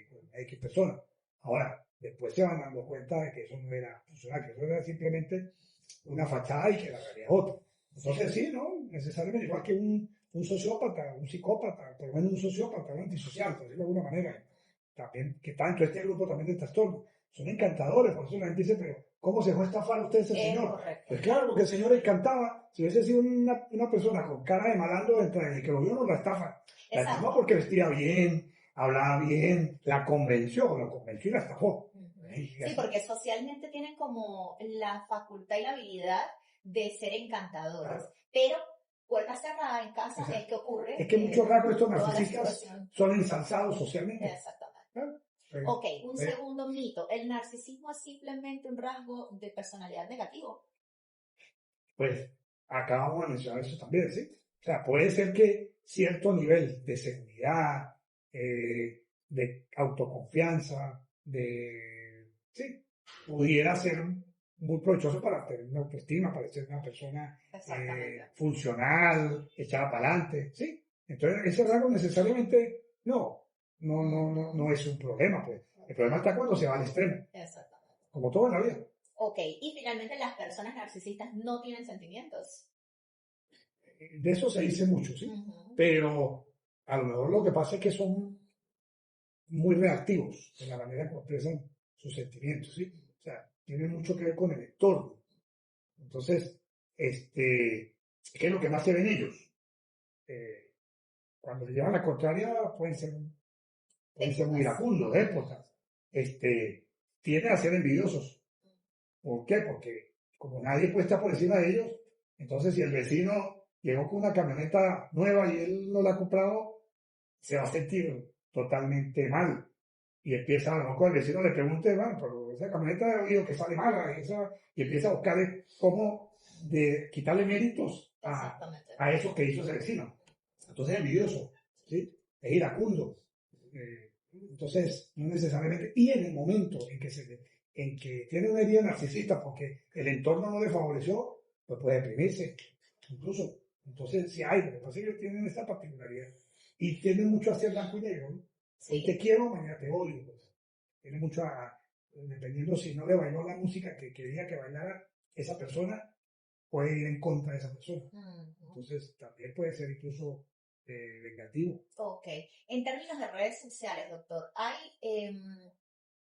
con X persona. Ahora, después se van dando cuenta de que eso no era funcional, que eso era simplemente una fachada y que la realidad es otra. Entonces sí, ¿no? Necesariamente, igual que un sociópata, un psicópata, por lo menos un sociópata, un antisocial, por decirlo de alguna manera, también, que está dentro de este grupo también de trastornos. Son encantadores, por eso la gente dice, pero ¿cómo se fue a estafar usted a ese señor? Correcto. Pues claro, porque el señor encantaba. Si hubiese sido una persona con cara de malandro, entre el que lo vio no la estafa. La estafó porque vestía bien, hablaba bien, lo convenció y la estafó. Sí, porque socialmente tienen como la facultad y la habilidad de ser encantadores, pero puerta cerrada en casa es que ocurre. Es que muchos rasgos de estos toda la narcisistas situación. son ensalzados socialmente. Exactamente. ¿Claro? Ok, un segundo mito. ¿El narcisismo es simplemente un rasgo de personalidad negativo? Pues acabamos de mencionar eso también, ¿sí? O sea, puede ser que cierto nivel de seguridad, de autoconfianza, sí, pudiera ser muy provechoso para tener una autoestima, para ser una persona funcional, echada para adelante, ¿sí? Entonces, ese rasgo necesariamente no es un problema, pues. El problema está cuando se va al extremo, Exactamente. como todo en la vida. Ok, y finalmente las personas narcisistas no tienen sentimientos. De eso se dice mucho, ¿sí? Ujú. Pero a lo mejor lo que pasa es que son muy reactivos en la manera como expresan sus sentimientos, ¿sí? O sea, tienen mucho que ver con el entorno. Entonces, ¿qué es lo que más se ve en ellos? Cuando le llevan la contraria, pueden ser muy iracundos, tienden a ser envidiosos. ¿Por qué? Porque como nadie puede estar por encima de ellos, entonces si el vecino llegó con una camioneta nueva y él no la ha comprado, se va a sentir totalmente mal. Y empieza, a lo mejor el vecino le pregunte, bueno, pero esa camioneta he oído que sale mala, y empieza a buscar cómo de quitarle méritos a eso que hizo ese vecino. Entonces es envidioso, ¿sí? Es iracundo. Entonces, no necesariamente. Y en el momento en que tiene una herida narcisista porque el entorno no le favoreció, pues puede deprimirse, incluso. Entonces, sí hay, lo que pasa es que tienen esta particularidad. Y tienen mucho a ser blanco y negro, ¿no? Sí. Hoy te quiero, mañana te odio. Pues. Tiene mucho dependiendo si no le bailó la música que quería que bailara esa persona, puede ir en contra de esa persona. Entonces, también puede ser incluso vengativo. Ok. En términos de redes sociales, doctor, hay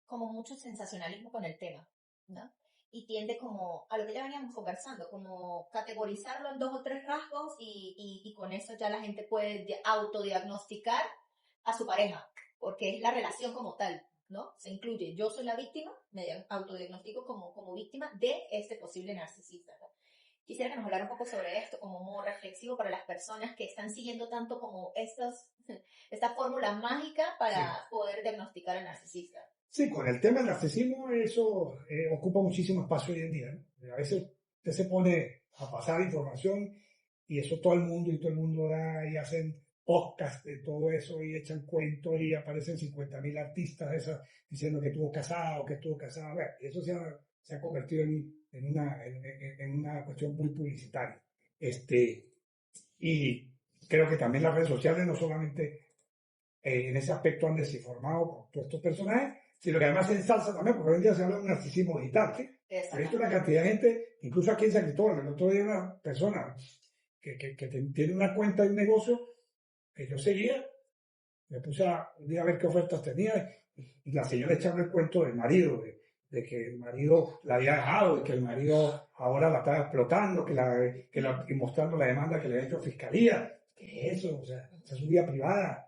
como mucho sensacionalismo con el tema, ¿no? Y tiende como a lo que ya veníamos conversando, como categorizarlo en 2 o 3 rasgos y con eso ya la gente puede autodiagnosticar a su pareja, porque es la relación como tal, ¿no? Se incluye, yo soy la víctima, me autodiagnostico como víctima de este posible narcisista, ¿no? Quisiera que nos hablara un poco sobre esto como modo reflexivo para las personas que están siguiendo tanto como esta fórmula mágica para poder diagnosticar al narcisista. Sí, con el tema del narcisismo eso ocupa muchísimo espacio hoy en día, ¿no? A veces usted se pone a pasar información y eso todo el mundo da y hacen podcast de todo eso y echan cuentos y aparecen 50.000 artistas diciendo que estuvo casado, bueno, y eso se ha convertido en una cuestión muy publicitaria. Y creo que también las redes sociales no solamente en ese aspecto han desinformado con todos estos personajes, sino que además se ensalza también, porque hoy en día se habla de un narcisismo digital, ¿sí? He visto una cantidad de gente, incluso aquí en San Cristóbal, el otro día una persona que tiene una cuenta de un negocio que yo seguía, me puse un día a ver qué ofertas tenía, y la señora echaba el cuento del marido, de que el marido la había dejado, y que el marido ahora la estaba explotando, y mostrando la demanda que le ha hecho fiscalía. ¿Qué es eso? O sea, esa es su vida privada.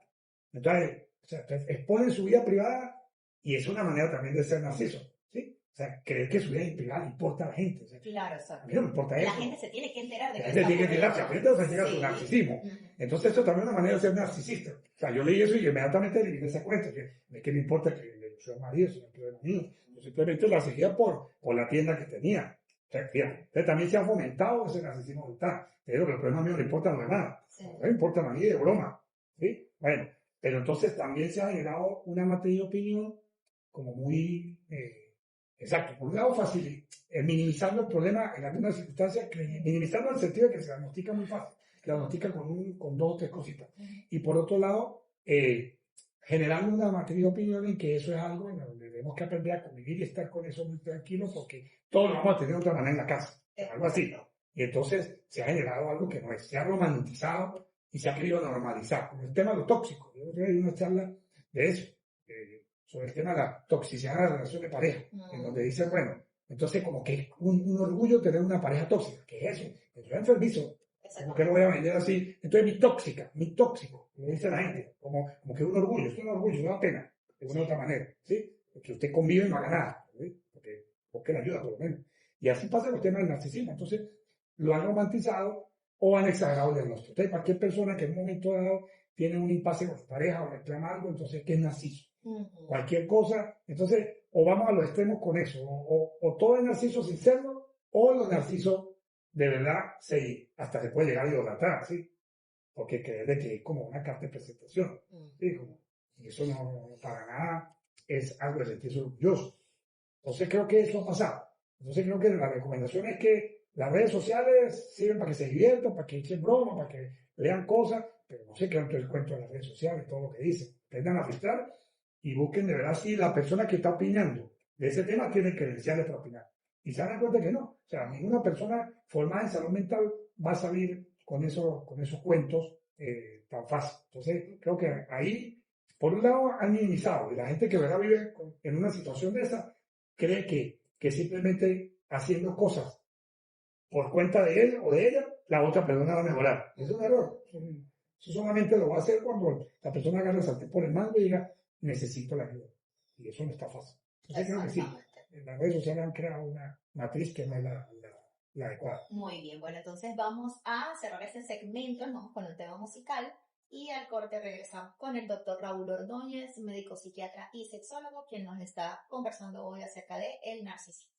Entonces, o sea, exponen su vida privada y es una manera también de ser narciso, ¿sí? O sea, creer que su vida privada le importa a la gente. O sea, claro, exacto. A mí no me importa la eso. gente se tiene que enterar de La que gente tiene que enterarse, a veces se llega a su Sí. narcisismo. Entonces, eso también es una manera de ser narcisista. O sea, yo leí eso y inmediatamente eliminé esa cuenta, que me importa que yo sea marido, si no es problema mío. Yo simplemente la seguía por la tienda que tenía. O sea, fíjate, entonces también se ha fomentado ese narcisismo brutal. Pero que el problema mío le importa a los demás. No me importa a mí de broma. ¿Sí? Bueno, pero entonces también se ha generado una materia de opinión como muy exacto. Por un lado, minimizando el problema en algunas circunstancias, minimizando en el sentido de que se diagnostica muy fácil, se diagnostica con 2 o 3 cositas. Y por otro lado, generando una materia de opinión en que eso es algo en donde tenemos que aprender a convivir y estar con eso muy tranquilos, porque todos lo vamos a tener de otra manera en la casa, algo así, ¿no? Y entonces se ha generado algo que no es, se ha romantizado y se ha querido normalizar. Con el tema de lo tóxico, yo creo que hay una charla de eso, sobre el tema de la toxicidad de la relación de pareja, en donde dicen, bueno, entonces como que es un orgullo tener una pareja tóxica. ¿Qué es eso? Yo soy enfermizo, como que lo voy a vender así. Entonces mi tóxico, me dice la gente, como que un orgullo, es un orgullo, una pena, de una u otra manera, ¿sí? Que usted convive y no haga nada, ¿sí? Porque le ayuda por lo menos. Y así pasa con el tema del narcisismo. Entonces, lo han romantizado o han exagerado el diagnóstico. Entonces, cualquier persona que en un momento dado tiene un impasse con su pareja o reclama algo, entonces, ¿qué es narciso? Cualquier cosa, entonces, o vamos a los extremos con eso, o todo es narciso sin serlo, o los narcisos de verdad hasta se puede llegar a idolatrar, ¿sí? Porque creer de que es como una carta de presentación, ¿sí? Y eso no, para nada es algo de sentirse orgulloso. Entonces creo que eso ha pasado. Entonces creo que la recomendación es que las redes sociales sirven para que se diviertan, para que echen broma, para que lean cosas, pero no se crean todo el cuento de las redes sociales, todo lo que dicen. Aprendan a filtrar y busquen de verdad si la persona que está opinando de ese tema tiene credenciales para opinar. Y se dan cuenta que no. O sea, ninguna persona formada en salud mental va a salir con esos cuentos tan fácil. Entonces, creo que ahí, por un lado, han minimizado. Y la gente que de verdad vive en una situación de esa, cree que simplemente haciendo cosas por cuenta de él o de ella, la otra persona va a mejorar. Es un error. Eso solamente lo va a hacer cuando la persona agarra el sartén por el mango y diga, necesito la ayuda. Y eso no está fácil. Entonces creo que sí. En las redes sociales han creado una matriz que no es la adecuada. Muy bien, bueno, entonces vamos a cerrar este segmento, nos vamos con un tema musical y al corte regresamos con el doctor Raúl Ordóñez, médico psiquiatra y sexólogo, quien nos está conversando hoy acerca de el narcisismo.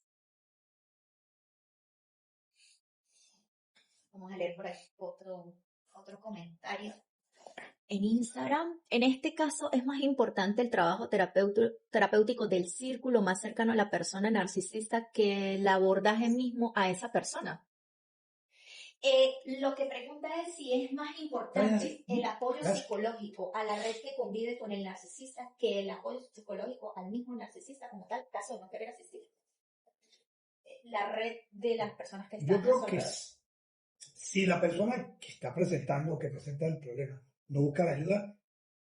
Vamos a leer por ahí otro comentario. En Instagram, en este caso es más importante el trabajo terapéutico del círculo más cercano a la persona narcisista que el abordaje mismo a esa persona. Lo que pregunta es si es más importante el apoyo psicológico a la red que convive con el narcisista que el apoyo psicológico al mismo narcisista como tal, caso de no querer asistir. La red de las personas que están. Yo creo que si la persona que está presentando, que presenta el problema, no busca la ayuda,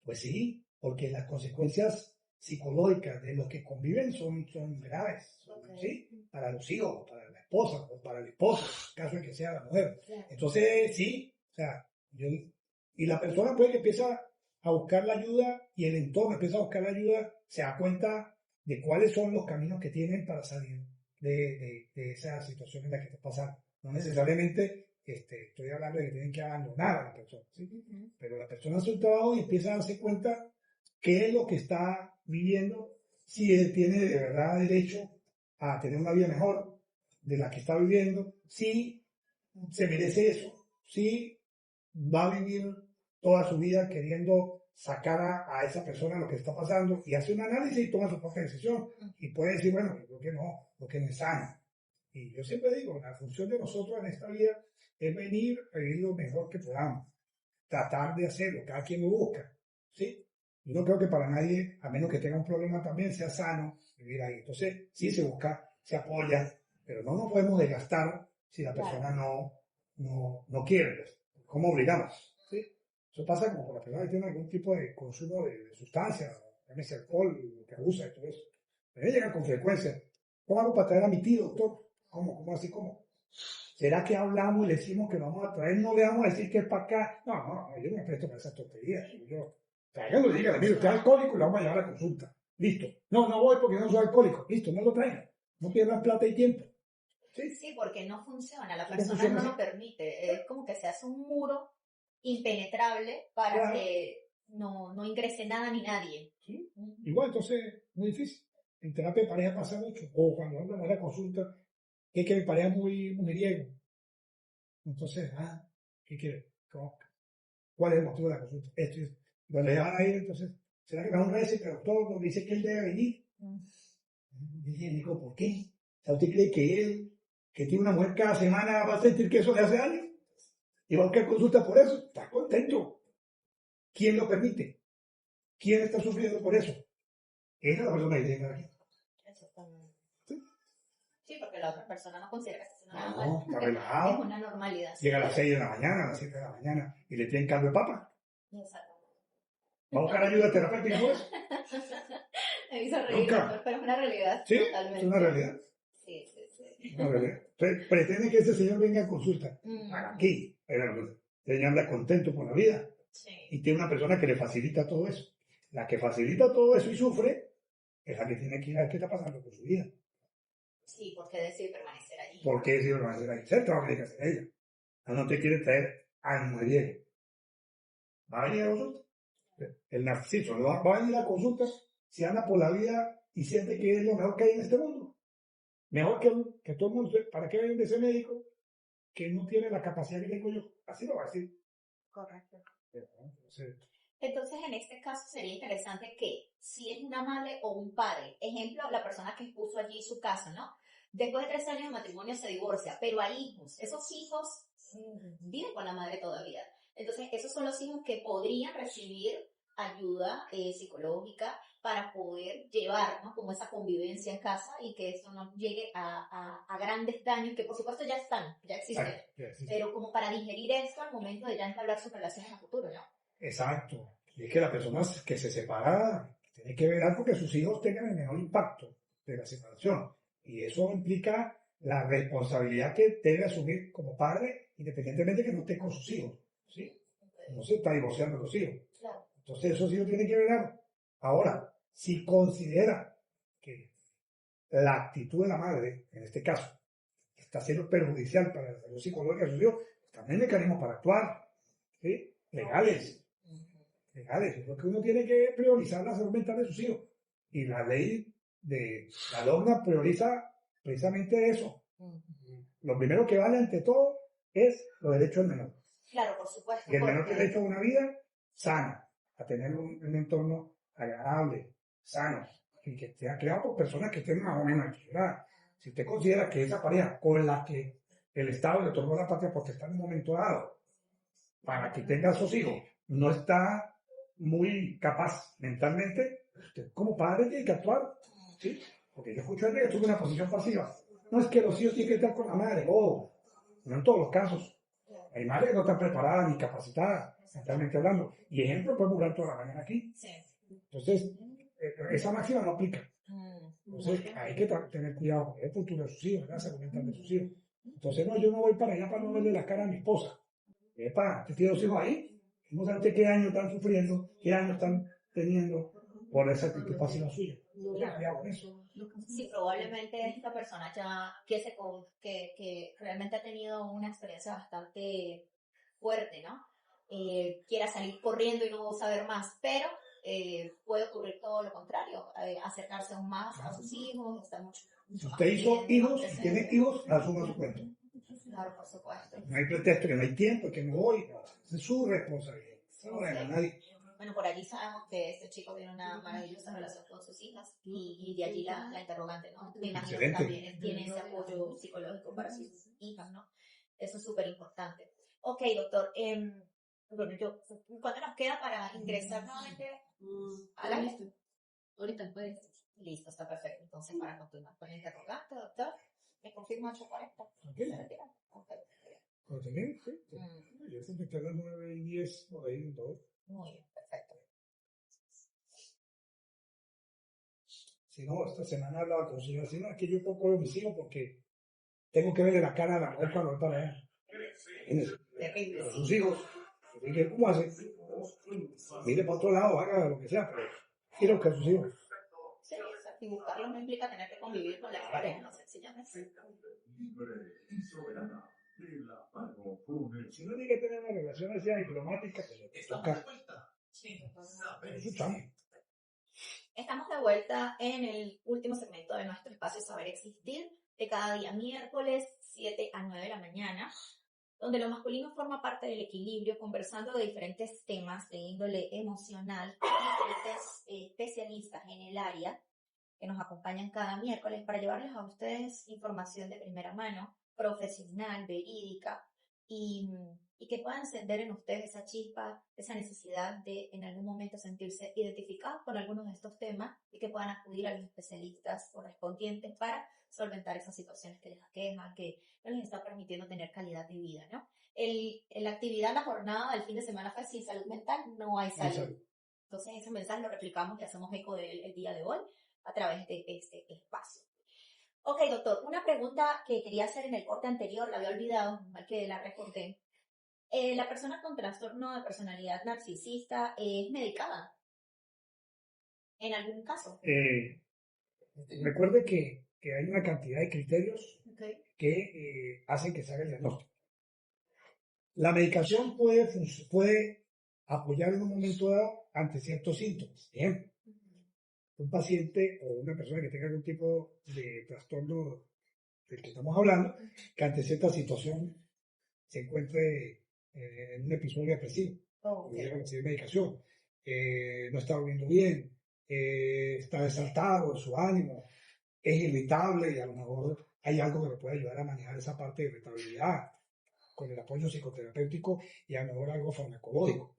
pues sí, porque las consecuencias psicológicas de los que conviven son graves, ¿sí? Para los hijos, para la esposa o para el esposo, en caso de que sea la mujer. Entonces, sí, o sea, y la persona puede que empieza a buscar la ayuda y el entorno empieza a buscar la ayuda, se da cuenta de cuáles son los caminos que tienen para salir de esa situación en la que está pasando. No necesariamente estoy hablando de que tienen que abandonar a la persona, ¿sí? Pero la persona hace un trabajo y empieza a darse cuenta qué es lo que está viviendo, si él tiene de verdad derecho a tener una vida mejor de la que está viviendo, si se merece eso, si va a vivir toda su vida queriendo sacar a esa persona lo que está pasando y hace un análisis y toma su propia decisión y puede decir, bueno, yo creo que no, porque no es sano. Y yo siempre digo, la función de nosotros en esta vida es venir a vivir lo mejor que podamos, tratar de hacerlo, cada quien lo busca, ¿sí? Yo no creo que para nadie, a menos que tenga un problema también, sea sano vivir ahí. Entonces, sí se busca, se apoya, pero no nos podemos desgastar si la persona no quiere. Pues. ¿Cómo obligamos? ¿Sí? Eso pasa como con la persona que tiene algún tipo de consumo de sustancia, llámese alcohol, que abusa y todo eso. Pero llegan con frecuencia. ¿Cómo hago para traer a mi tío, doctor? ¿Cómo así? ¿Cómo? ¿Será que hablamos y le decimos que lo vamos a traer? No le vamos a decir que es para acá. No, yo no me presto para esas tonterías. Tráiganlo y díganle, mire, usted es alcohólico y lo vamos a llevar a la consulta. Listo. No voy porque no soy alcohólico. Listo, no lo traigan. No pierdan plata y tiempo. Sí, porque no funciona. La persona no lo permite. Es como que se hace un muro impenetrable para que no ingrese nada ni nadie. ¿Sí? Igual, entonces, muy difícil. En terapia de pareja pasa mucho. O cuando vamos a la consulta, es que mi pareja es muy mujeriego. Entonces, ¿qué quiere? ¿Cuál es el motivo de la consulta? Esto y esto. Cuando le van a ir, entonces, ¿será que me da un receta? El doctor nos dice que él debe venir. Y dije, Nico, ¿por qué? O sea, ¿usted cree que él, que tiene una mujer cada semana, va a sentir que eso le hace daño? ¿Y va a buscar consulta por eso? ¿Está contento? ¿Quién lo permite? ¿Quién está sufriendo por eso? Esa es la persona que tiene que aquí. Sí, porque la otra persona no considera que es una normalidad. Está relajado. Es una normalidad. Llega a las 6 de la mañana, a las 7 de la mañana, y le tienen caldo de papa. Exacto. ¿Va a buscar ayuda terapéutica por eso? Me hizo reír, pero es una realidad. Sí, totalmente. Es una realidad. Sí. Una realidad. Entonces, pretende que ese señor venga a consulta. Aquí. El señor anda contento con la vida. Sí. Y tiene una persona que le facilita todo eso. La que facilita todo eso y sufre es la que tiene que ir a ver qué está pasando con su vida. Sí, porque decide permanecer allí. ¿Por qué decir, no va a hacer ahí? Es el trabajo que tiene que hacer ella. No te quiere traer al mujeriego. Va a venir a consulta. El narciso va a venir a consulta si anda por la vida y siente que es lo mejor que hay en este mundo. Mejor que todo el mundo. ¿Para qué viene ese médico que no tiene la capacidad que tengo yo? Así lo va a decir. Correcto. Entonces, Entonces, en este caso sería interesante que si es una madre o un padre, ejemplo, la persona que puso allí su caso, ¿no? Después de 3 años de matrimonio se divorcia, pero hay hijos. Esos hijos viven con la madre todavía. Entonces, esos son los hijos que podrían recibir ayuda psicológica para poder llevar, ¿no? Como esa convivencia en casa y que eso no llegue a grandes daños, que por supuesto ya están, ya existen, pero como para digerir esto al momento de ya entablar sus relaciones a futuro, ¿no? exacto. Y es que la persona que se separa tiene que velar porque sus hijos tengan el mejor impacto de la separación. Y eso implica la responsabilidad que debe asumir como padre, independientemente que no esté con sus hijos. ¿Sí? No se está divorciando de los hijos. Claro. Entonces eso sí lo tiene que velar. Ahora, si considera que la actitud de la madre, en este caso, está siendo perjudicial para la salud psicológica de sus hijos, también hay mecanismos para actuar, ¿sí? Legales, porque uno tiene que priorizar la salud mental de sus hijos. Y la ley de la dogma prioriza precisamente eso. Lo primero que vale ante todo es los derechos del menor. Claro, por supuesto. Y el menor tiene derecho a una vida sana, a tener un entorno agradable, sano, y que sea creado por personas que estén más o menos equilibradas. Si usted considera que esa pareja con la que el Estado le otorgó la patria porque está en un momento dado para que tenga a sus hijos, no está muy capaz mentalmente, usted como padre tiene que actuar, ¿sí? Porque yo escucho a alguien que tuvo una posición pasiva. No es que los hijos tienen que estar con la madre, no en todos los casos. Hay madres que no están preparadas ni capacitadas, mentalmente hablando. Y ejemplo, podemos durar toda la mañana aquí. Sí. Entonces, esa máxima no aplica. Entonces, hay que tener cuidado con el futuro de sus hijos, la salud mental de sus hijos. Entonces, no, yo no voy para allá para no verle la cara a mi esposa. Usted tiene 2 hijos ahí. No sabe usted qué años están sufriendo, qué años están teniendo por esa actitud pasiva suya. Cuidado con eso. Sí, probablemente esta persona ya que realmente ha tenido una experiencia bastante fuerte, ¿no? Quiera salir corriendo y no saber más, pero puede ocurrir todo lo contrario, acercarse aún más a sus hijos, estar mucho. Si usted hizo hijos, si tiene hijos, asuma su cuento. Claro, por supuesto. No hay pretexto, que no hay tiempo, que no voy. Es su responsabilidad. No venga nadie. Bueno, por allí sabemos que este chico tiene una maravillosa relación con sus hijas y de allí la interrogante, ¿no? Me imagino que también él tiene ese apoyo psicológico para sus hijas, ¿no? Eso es súper importante. Ok, doctor, bueno, ¿cuánto nos queda para ingresar nuevamente a la lista? Ahorita puedes. Listo, está perfecto. Entonces, para continuar con el interrogante, doctor, ¿me confirma 8:40? ¿Qué? ¿Se retira? Ok. ¿Lo tenés? Sí. Yo siempre estoy a las 9:10 por ahí en todo. Muy bien, perfecto. Si no, esta semana hablaba con su señora, si no, es que yo poco veo a mis hijos porque tengo que verle la cara a la mujer cuando voy para allá. Terrible. Sus hijos. Así que, ¿cómo hace? Mire para otro lado, haga lo que sea, pero quiero que sus hijos. Sí, y buscarlos no implica tener que convivir con la pareja, no sencillamente. Si no tiene que tener una relación así diplomática, pues le toca. Escuchamos. Estamos de vuelta en el último segmento de nuestro espacio Saber Existir, de cada día miércoles, 7 a 9 de la mañana, donde lo masculino forma parte del equilibrio, conversando de diferentes temas de índole emocional, con diferentes especialistas en el área que nos acompañan cada miércoles para llevarles a ustedes información de primera mano, profesional, verídica, y que puedan encender en ustedes esa chispa, esa necesidad de en algún momento sentirse identificados con algunos de estos temas y que puedan acudir a los especialistas correspondientes para solventar esas situaciones que les aquejan, que no les está permitiendo tener calidad de vida, ¿no? La actividad, la jornada del fin de semana fue sin salud mental, no hay salud. Entonces ese mensaje lo replicamos y hacemos eco de él el día de hoy a través de este espacio. Ok, doctor, una pregunta que quería hacer en el corte anterior, la había olvidado, mal que la recordé. ¿La persona con trastorno de personalidad narcisista es medicada? ¿En algún caso? Recuerde que hay una cantidad de criterios que hacen que se haga el diagnóstico. La medicación puede apoyar en un momento dado ante ciertos síntomas. Ejemplo, un paciente o una persona que tenga algún tipo de trastorno del que estamos hablando, que ante cierta situación se encuentre en un episodio depresivo, pudiera recibir medicación, no está durmiendo bien, está desaltado su ánimo, es irritable y a lo mejor hay algo que le puede ayudar a manejar esa parte de irritabilidad con el apoyo psicoterapéutico y a lo mejor algo farmacológico.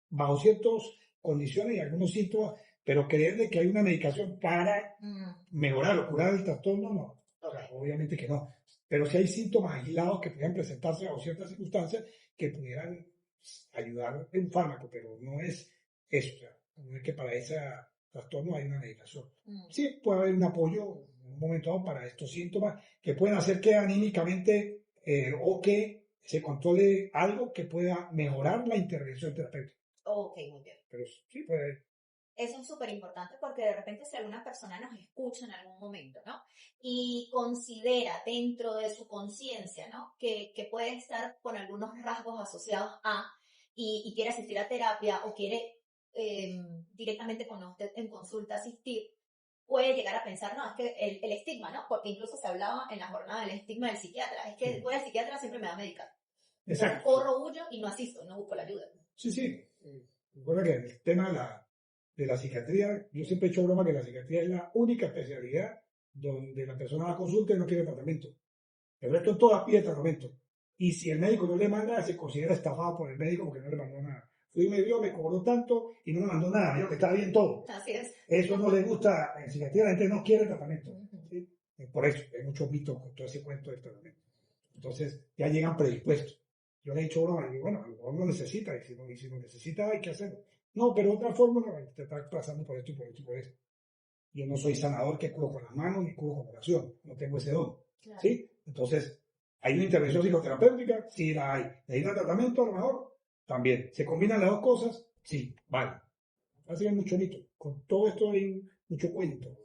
Bajo ciertas condiciones y algunos síntomas, pero creerle que hay una medicación para mejorar o curar el trastorno, no. O sea, obviamente que no. Pero si hay síntomas aislados que pudieran presentarse bajo ciertas circunstancias que pudieran ayudar en fármaco, pero no es eso. O sea, no es que para ese trastorno hay una medicación. Sí, puede haber un apoyo en un momento dado para estos síntomas que pueden hacer que anímicamente o que se controle algo que pueda mejorar la intervención terapéutica. Ok, muy bien. Pero sí puede. Eso es súper importante porque de repente si alguna persona nos escucha en algún momento, ¿no? Y considera dentro de su conciencia, ¿no? Que puede estar con algunos rasgos asociados a y quiere asistir a terapia o quiere directamente con usted en consulta asistir, puede llegar a pensar, no, es que el estigma, ¿no? Porque incluso se hablaba en la jornada del estigma del psiquiatra. Es que voy al psiquiatra, siempre me va a medicar. Exacto. Entonces, corro, huyo y no asisto, no busco la ayuda. Sí, sí. Recuerda que el tema de la psiquiatría, yo siempre he hecho broma que la psiquiatría es la única especialidad donde la persona va a consulta y no quiere tratamiento. El resto todas pide tratamiento. Y si el médico no le manda, se considera estafado por el médico porque no le mandó nada. Fui y me vio, me cobró tanto y no me mandó nada. Me dijo que estaba bien todo. Así es. Eso no le gusta. En psiquiatría la gente no quiere tratamiento. ¿Sí? Por eso hay muchos mitos con todo ese cuento del tratamiento. Entonces ya llegan predispuestos. Yo le he dicho broma, y digo, bueno, a lo mejor no necesita, y si no necesita hay que hacerlo. No, pero otra forma no, te está pasando por esto y por esto y por esto. Yo no soy sanador que curo con las manos ni curo con oración, no tengo ese don. Claro. ¿Sí? Entonces, ¿hay una intervención psicoterapéutica? Sí, la hay. ¿Hay un tratamiento a lo mejor? También. ¿Se combinan las dos cosas? Sí, vale. Así hay mucho mito. Con todo esto hay mucho cuento.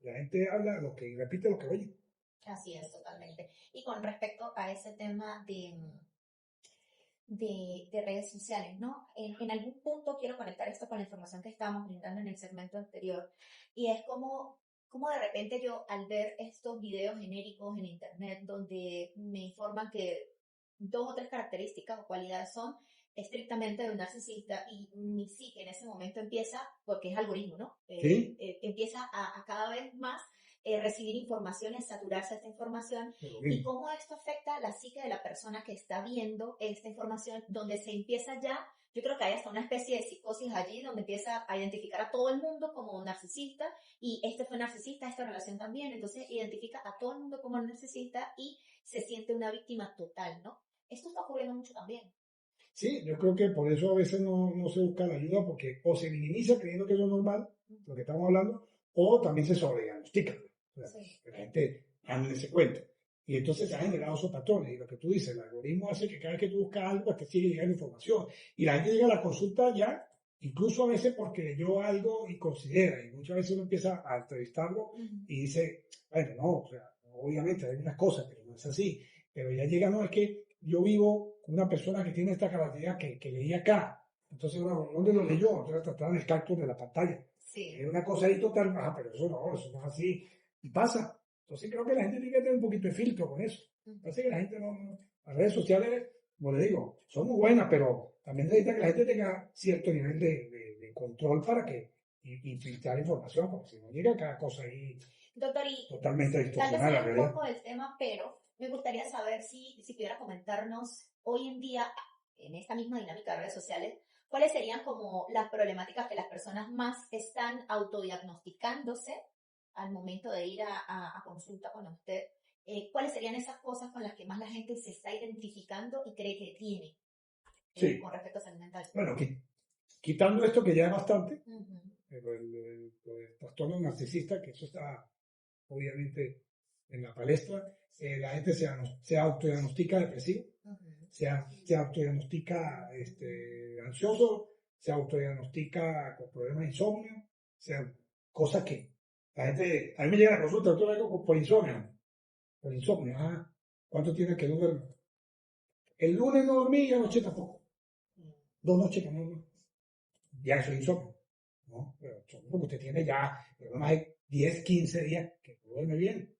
La gente habla lo que repite lo que oye. Así es, totalmente. Y con respecto a ese tema de redes sociales, ¿no? En algún punto quiero conectar esto con la información que estábamos brindando en el segmento anterior, y es como de repente yo al ver estos videos genéricos en internet donde me informan que 2 o 3 características o cualidades son estrictamente de un narcisista y mi psique en ese momento empieza, porque es algoritmo, ¿no? ¿Sí? Empieza a cada vez más recibir informaciones, saturarse de esta información y cómo esto afecta la psique de la persona que está viendo esta información, donde se empieza ya, yo creo que hay hasta una especie de psicosis allí, donde empieza a identificar a todo el mundo como un narcisista y este fue narcisista, esta relación también, entonces identifica a todo el mundo como un narcisista y se siente una víctima total, ¿no? Esto está ocurriendo mucho también. Sí, yo creo que por eso a veces no se busca la ayuda porque o se minimiza creyendo que eso es normal, lo que estamos hablando, o también se sobrediagnostica. O sea, sí. La gente anda en ese cuento. Y entonces se han generado esos patrones. Y lo que tú dices, el algoritmo hace que cada vez que tú buscas algo, te sigue llegando información. Y la gente llega a la consulta ya, incluso a veces porque leyó algo y considera. Y muchas veces uno empieza a entrevistarlo y dice, bueno, no, o sea, obviamente hay unas cosas, pero no es así. Pero ya llega, no, es que yo vivo con una persona que tiene esta capacidad que leía acá. Entonces, bueno, ¿dónde lo leyó? Entonces trataban el cálculo de la pantalla. Sí. Es una cosa ahí total, pero eso no es así. Y pasa. Entonces creo que la gente tiene que tener un poquito de filtro con eso. Parece que la gente las redes sociales, como le digo, son muy buenas, pero también necesita que la gente tenga cierto nivel de control para que y filtrar información, porque si no llega cada cosa ahí. Doctor, y totalmente distorsionada. Tal vez un poco del tema, pero me gustaría saber si pudiera comentarnos hoy en día, en esta misma dinámica de redes sociales, cuáles serían como las problemáticas que las personas más están autodiagnosticándose al momento de ir a consulta con usted. ¿Cuáles serían esas cosas con las que más la gente se está identificando y cree que tiene sí. Con respecto a salud mental? Bueno, quitando esto que ya es bastante, el trastorno narcisista, que eso está obviamente en la palestra, la gente se autodiagnostica depresivo, se autodiagnostica ansioso, se autodiagnostica con problemas de insomnio, cosas que la gente, a mí me llega a la consulta, doctor, algo por insomnio, ¿Cuánto tiene que no duerme? El lunes no dormí y anoche tampoco. 2 noches que no dormí. Ya eso es insomnio, ¿no? Pero como usted tiene ya más de 10, 15 días que no duerme bien,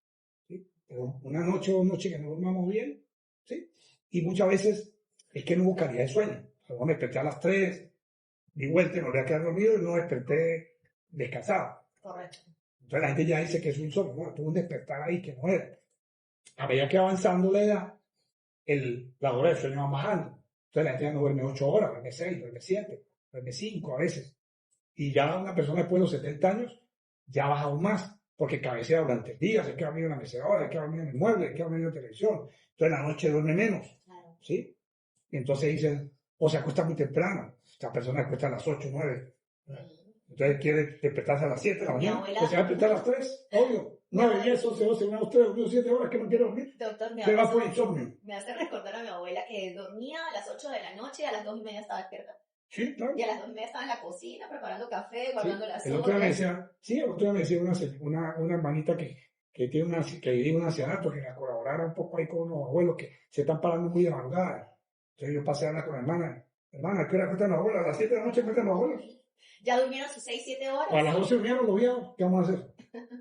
¿sí? Pero una noche o 2 noches que no dormamos bien, ¿sí? Y muchas veces es que no hubo calidad de sueño. Luego me desperté a las 3, di vuelta, me volví a quedar dormido y no desperté descansado. Correcto. Entonces la gente ya dice que es un insomnio. Bueno, tuvo un despertar ahí que no era. A medida que avanzando la edad, la hora de sueño va bajando. Entonces la gente ya no duerme 8 horas, duerme 6, duerme 7, duerme 5 a veces. Y ya una persona después de los 70 años ya baja aún más, porque cabecea durante el día, se queda dormido en la mecedora, se queda dormido en el mueble, se queda dormido en la televisión. Entonces en la noche duerme menos, Claro. ¿sí? Y entonces dicen, o se acuesta muy temprano, esta persona se acuesta a las 8, 9. Entonces quiere despertarse a las 7 de la Mi mañana, abuela- pues se va a despertar a las 3, obvio. 9, 10, 11, 12, 1, 2, 3, 1, 7 horas que no quiere dormir. Doctor, Se va por insomnio. me hace recordar a mi abuela que dormía a las 8 de la noche y a las 2:30 estaba despierta. Sí, claro. Y a las 2:30 estaba en la cocina preparando café, guardando las El otro día me ollas. decía, sí, el otro día me decía una hermanita que tiene que vive un ancianato, que la colaborara un poco ahí con unos abuelos que se están parando muy de madrugada. Entonces yo pasé a hablar con la hermana, ¿qué hora cuentan los abuelos? A las 7 de la noche cuentan los abuelos. Ya durmieron sus 6, 7 horas. O a las 12 durmieron los viejos, ¿qué vamos a hacer?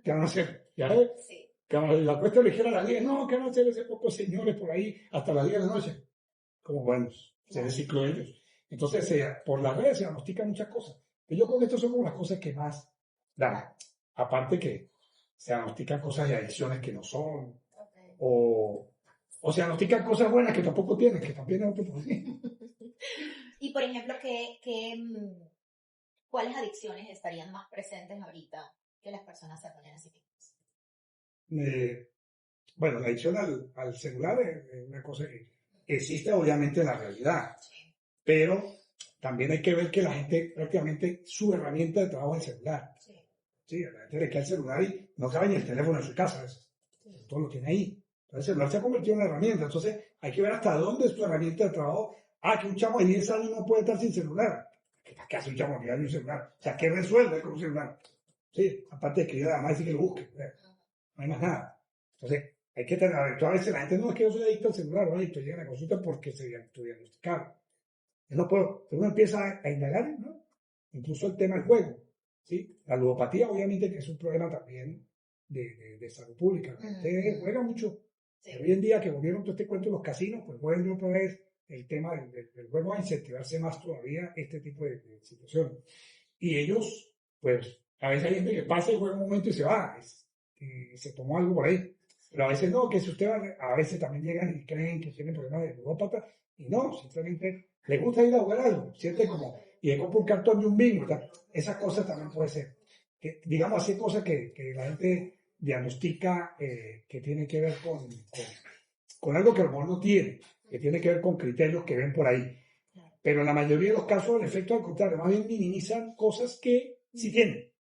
¿Qué van a hacer? ¿Ya ves? Sí. Que la cuesta ligera a las 10, no, ¿qué van a hacer ese pocos señores por ahí hasta las 10 de la noche? Como buenos, se Claro. recicló ellos. Entonces, por las redes se diagnostican muchas cosas. Y yo creo que estas son como las cosas que más dan. Aparte que se diagnostican cosas de adicciones que no son, Okay. o se diagnostican cosas buenas que tampoco tienen, que también es otro problema. Y por ejemplo, ¿cuáles adicciones estarían más presentes ahorita que las personas se ponen así mismas? Bueno, la adicción al celular es una cosa que existe obviamente en la realidad, Sí. pero también hay que ver que la gente prácticamente su herramienta de trabajo es el celular. Sí. Sí, a la gente le queda el celular y no sabe ni el teléfono en su casa, todo lo tiene ahí. Entonces el celular se ha convertido en una herramienta, entonces hay que ver hasta dónde es tu herramienta de trabajo. Que un chamo de 10 años no puede estar sin celular. ¿Qué hace un chamo de 10 años sin celular? O sea, ¿qué resuelve con un celular? Sí, aparte de que además dice que lo busque, no hay más nada. Entonces, hay que tener, a veces la gente no es que yo soy adicto al celular, o adicto, llega a la consulta porque se diagnosticaron. Yo no puedo, uno empieza a indagar, ¿no? Incluso el tema del juego, ¿sí? La ludopatía, obviamente, que es un problema también de salud pública. La gente juega mucho. Sí. Hoy en día que volvieron todo este cuento de los casinos, pues vuelven otra vez el tema del juego a incentivarse más todavía este tipo de situaciones. Y ellos, pues, a veces hay gente que pasa y juega un momento y se va, se tomó algo por ahí. Pero a veces no, que si usted a veces también llegan y creen que tienen problemas de ludópata, y no, simplemente les gusta ir a jugar algo, siente como, y le compra un cartón de un bingo, esas cosas también puede ser. Que, digamos, así cosas que la gente diagnostica que tiene que ver con algo que a lo mejor no tiene, que tiene que ver con criterios que ven por ahí. Pero en la mayoría de los casos el efecto al contrario, más bien minimizan cosas que sí tienen.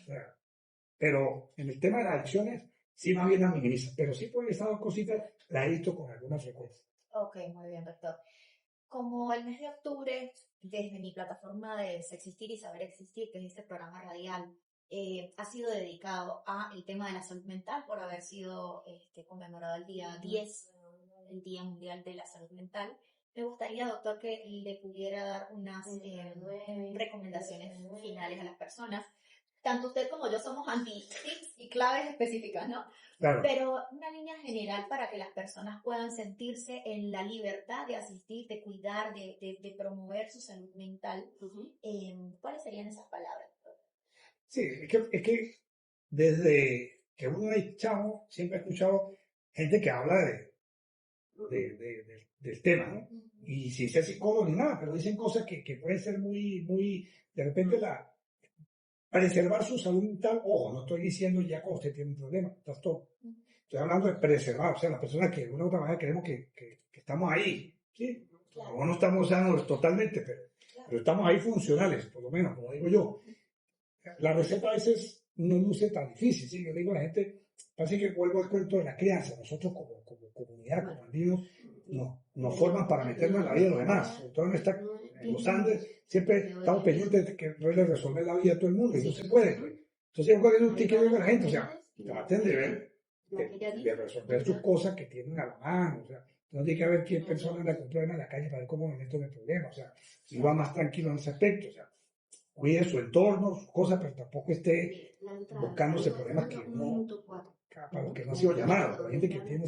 O sea, pero en el tema de las adicciones, sí más bien las minimizan. Pero sí por estas dos cositas las he visto con alguna frecuencia. Ok, muy bien, doctor. Como el mes de octubre, desde mi plataforma de Sexistir y Saber Existir, que es este programa radial, ha sido dedicado a el tema de la salud mental por haber sido conmemorado el día 10, el Día Mundial de la Salud Mental. Me gustaría, doctor, que le pudiera dar unas recomendaciones finales a las personas. Tanto usted como yo somos anti-tips y claves específicas, ¿no? Claro. Pero una línea general para que las personas puedan sentirse en la libertad de asistir, de cuidar, de promover su salud mental. ¿Cuáles serían esas palabras? Sí, es que desde que uno es chavo, siempre he escuchado gente que habla del tema, ¿no? Y sin ser psicólogo ni nada, pero dicen cosas que pueden ser muy, de repente preservar su salud mental. Ojo, no estoy diciendo ya cuando usted tiene un problema, trastorno. Estoy hablando de preservar, o sea, las personas que de una u otra manera creemos que estamos ahí, ¿sí? Claro. No estamos sanos totalmente, pero estamos ahí funcionales, por lo menos, como digo yo. La receta a veces no luce tan difícil, ¿sí? Yo le digo a la gente, parece que vuelvo al cuento de la crianza. Nosotros como comunidad, como andinos, nos forman para meternos en la vida de los demás. Sobre todo en los Andes, siempre estamos pendientes de que resolver la vida a todo el mundo, y no se puede. Entonces, yo creo que es un ticket de la gente, o sea, traten de ver La que ella de dice. resolver sus cosas que tienen a la mano. O sea, no tiene que haber qué persona le compró en la calle para ver cómo me meto en el problema. O sea, si va más tranquilo en ese aspecto. O sea, cuide su entorno, sus cosas, pero tampoco esté La entrada, buscándose salida, problemas que salida, no, 1.4. para los que no han sido llamados, la gente que tiene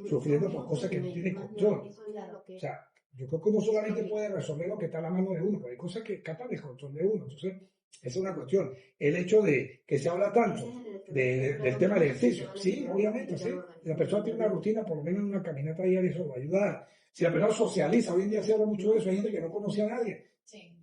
sufriendo por cosas que no tiene control. O sea, yo creo que uno solamente puede resolver lo que está a la mano de uno, pero hay cosas que escapan del control de uno. Entonces, esa es una cuestión. El hecho de que se habla tanto del tema del ejercicio, sí, obviamente, sí. Si la persona tiene una rutina, por lo menos una caminata diaria, eso va a ayudar. Si la persona socializa, hoy en día se habla mucho de eso, hay gente que no conoce a nadie. Sí,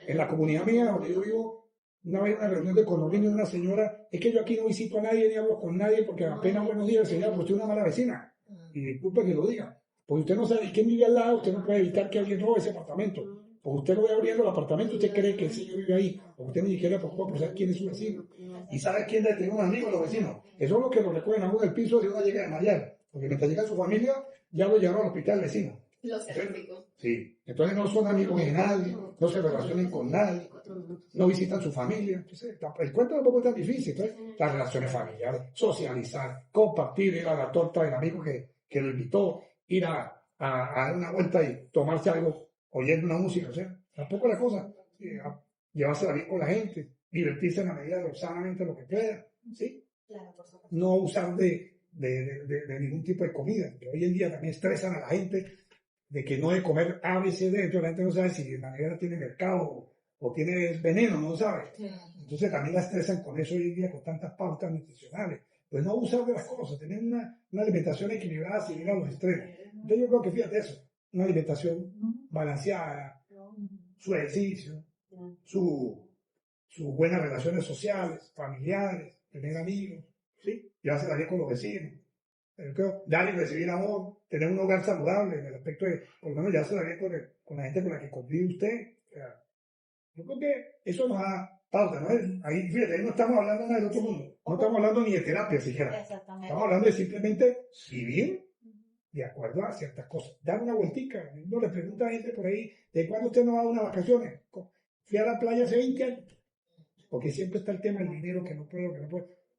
En la comunidad mía, donde yo vivo, una vez en una reunión de condominio de una señora, es que yo aquí no visito a nadie ni hablo con nadie porque apenas buenos días, señora, pues usted es una mala vecina. Y disculpe que lo diga. Porque usted no sabe quién vive al lado, usted no puede evitar que alguien robe ese apartamento. Porque usted lo ve abriendo el apartamento, usted cree que el señor vive ahí. Porque usted ni siquiera preocupa por saber quién es su vecino. Y sabe quién le tiene un amigo a los vecinos. Eso es lo que lo recogen a uno del piso si uno llega a desmayar. Porque mientras llega su familia, ya lo llevaron al hospital vecino. Lo certificó. Sí. Entonces no son amigos de nadie, no se relacionan con nadie, no visitan su familia. Entonces, el cuento tampoco es tan difícil. Entonces, las relaciones familiares, socializar, compartir, ir a la torta del amigo que lo invitó, ir a dar una vuelta y tomarse algo oyendo una música. O sea, tampoco es la cosa. Llevársela bien con la gente, divertirse en la medida de lo sanamente lo que pueda. ¿Sí? claro, por supuesto. No usar de ningún tipo de comida. Que hoy en día también estresan a la gente de que no de comer A, B, C, D. Entonces la gente no sabe si la nevera tiene mercado o tiene veneno, no sabe. Entonces también la estresan con eso hoy en día, con tantas pautas nutricionales. Pues no abusar de las cosas, tener una alimentación equilibrada sin ir a los extremos. Entonces yo creo que fíjate eso, una alimentación balanceada, su ejercicio, sus buenas relaciones sociales, familiares, tener amigos, ¿sí? Llevarse bien con los vecinos. Dar y recibir amor, tener un hogar saludable en el aspecto de, por lo menos, llevarse bien con la gente con la que convive usted. O sea, yo creo que eso nos da pauta, ¿no? Ahí, fíjate, ahí no estamos hablando nada del otro mundo. No estamos hablando ni de terapia siquiera. Exactamente. Estamos hablando de simplemente vivir de acuerdo a ciertas cosas. Dar una vueltica. Uno le pregunta a gente por ahí, ¿de cuándo usted no va a unas vacaciones? Fui a la playa hace 20 años. Porque siempre está el tema del dinero, que no puedo.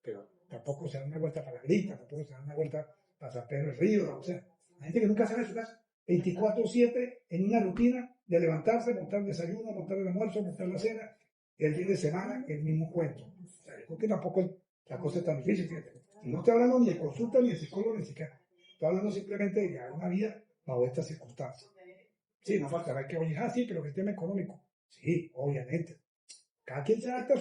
Pero tampoco se da una vuelta para la grita, tampoco se da una vuelta para San Pedro del Río. ¿No? O sea, hay gente que nunca sale de su casa. 24/7 en una rutina de levantarse, montar el desayuno, montar el almuerzo, montar la cena, el fin de semana, el mismo cuento. O sea, yo creo que tampoco la cosa es tan difícil, fíjate. Y no estoy hablando ni de consulta, ni de psicólogo, ni siquiera. Estoy hablando simplemente de llevar una vida bajo estas circunstancias. Sí, no faltará que oye, sí, pero que el tema económico. Sí, obviamente. Cada quien se adapta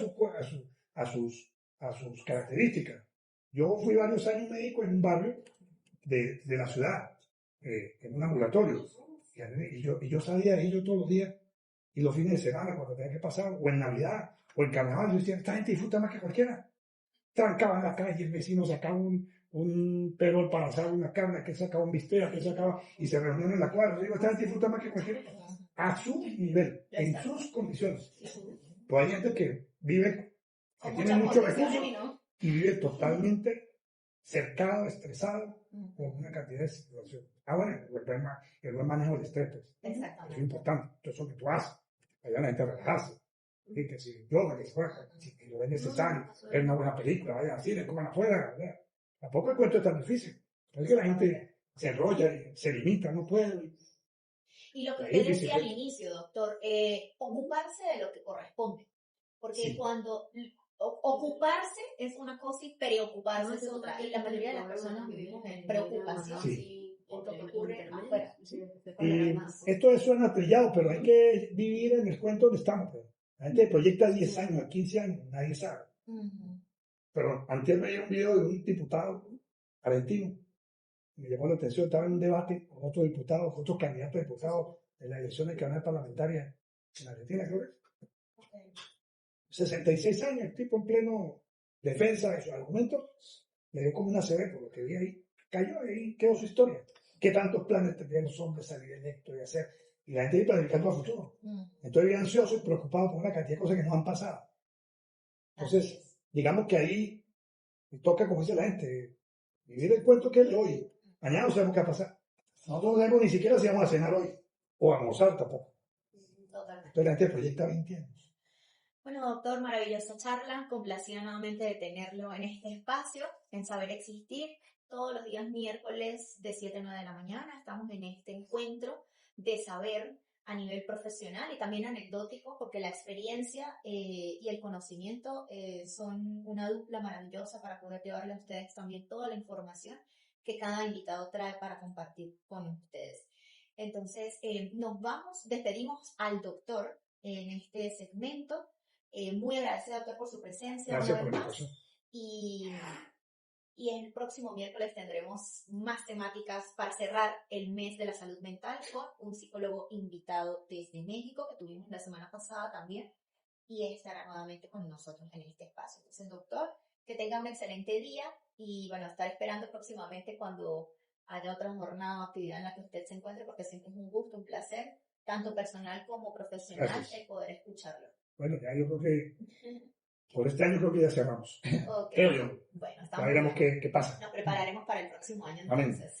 a sus características. Yo fui varios años médico en un barrio de la ciudad, en un ambulatorio. Y yo salía de ahí yo todos los días y los fines de semana cuando tenía que pasar, o en Navidad, o en Carnaval, yo decía, esta gente disfruta más que cualquiera. Trancaban la calle, el vecino sacaba un perol para asar una carne, que sacaba un bistec, que sacaba, y se reunían en la cuadra. Yo digo, esta gente disfruta más que cualquiera, a su nivel, en sus condiciones. Pues hay gente que vive, que tiene muchos recursos y vive totalmente cercado, estresado por una cantidad de situaciones. Bueno, el buen manejo del estrés, pues. Exactamente. Es importante. Todo eso que tú haces, ayuda a la gente a relajarse. Y que si yoga, que si juega, si lo es necesario, ver una buena película, vaya al cine, coman afuera. ¿Verdad? Tampoco el cuento es tan difícil. Es que la gente se enrolla y se limita, no puede. Y lo que usted decía al inicio, doctor, ocuparse de lo que corresponde. Porque Sí. cuando ocuparse es una cosa y preocuparse es otra. Y la mayoría de las personas vivimos en preocupación por lo que ocurre afuera. Y esto suena trillado, pero hay que vivir en el cuento donde estamos. Pues. La gente proyecta 10 años, 15 años, nadie sabe. Pero antes veía un video de un diputado argentino. Me llamó la atención, estaba en un debate con otros diputados, otros candidatos a diputados en las elecciones que van a ser parlamentarias en Argentina, creo que. 66 años, el tipo en pleno defensa de sus argumentos, le dio como una CB por lo que vi ahí, cayó y ahí quedó su historia. ¿Qué tantos planes tendrían los hombres salir electos y hacer? Y la gente ahí planificando a futuro. Entonces vive ansioso y preocupado por una cantidad de cosas que no han pasado. Entonces, digamos que ahí toca, como dice la gente, vivir el cuento que es de hoy. Mañana no sabemos qué va a pasar. Nosotros no sabemos ni siquiera si vamos a cenar hoy o a almorzar tampoco. Entonces la gente proyecta 20 años. Bueno, doctor, maravillosa charla, complacida nuevamente de tenerlo en este espacio, en Saber Existir. Todos los días miércoles de 7 a 9 de la mañana estamos en este encuentro de saber a nivel profesional y también anecdótico, porque la experiencia y el conocimiento son una dupla maravillosa para poder llevarle a ustedes también toda la información que cada invitado trae para compartir con ustedes. Entonces, despedimos al doctor en este segmento. Muy agradecida, doctor, por su presencia Gracias una por vez la más. invitación. Y el próximo miércoles tendremos más temáticas para cerrar el mes de la salud mental con un psicólogo invitado desde México que tuvimos la semana pasada también y estará nuevamente con nosotros en este espacio. Entonces, doctor, que tenga un excelente día y bueno, estar esperando próximamente cuando haya otra jornada o actividad en la que usted se encuentre, porque siempre es un gusto, un placer, tanto personal como profesional, Gracias. el poder escucharlo. Bueno, ya yo creo que por este año creo que ya cerramos. Ok. Creo yo. Bueno, Ya estamos veremos bien. qué pasa. Nos prepararemos para el próximo año Amén. entonces.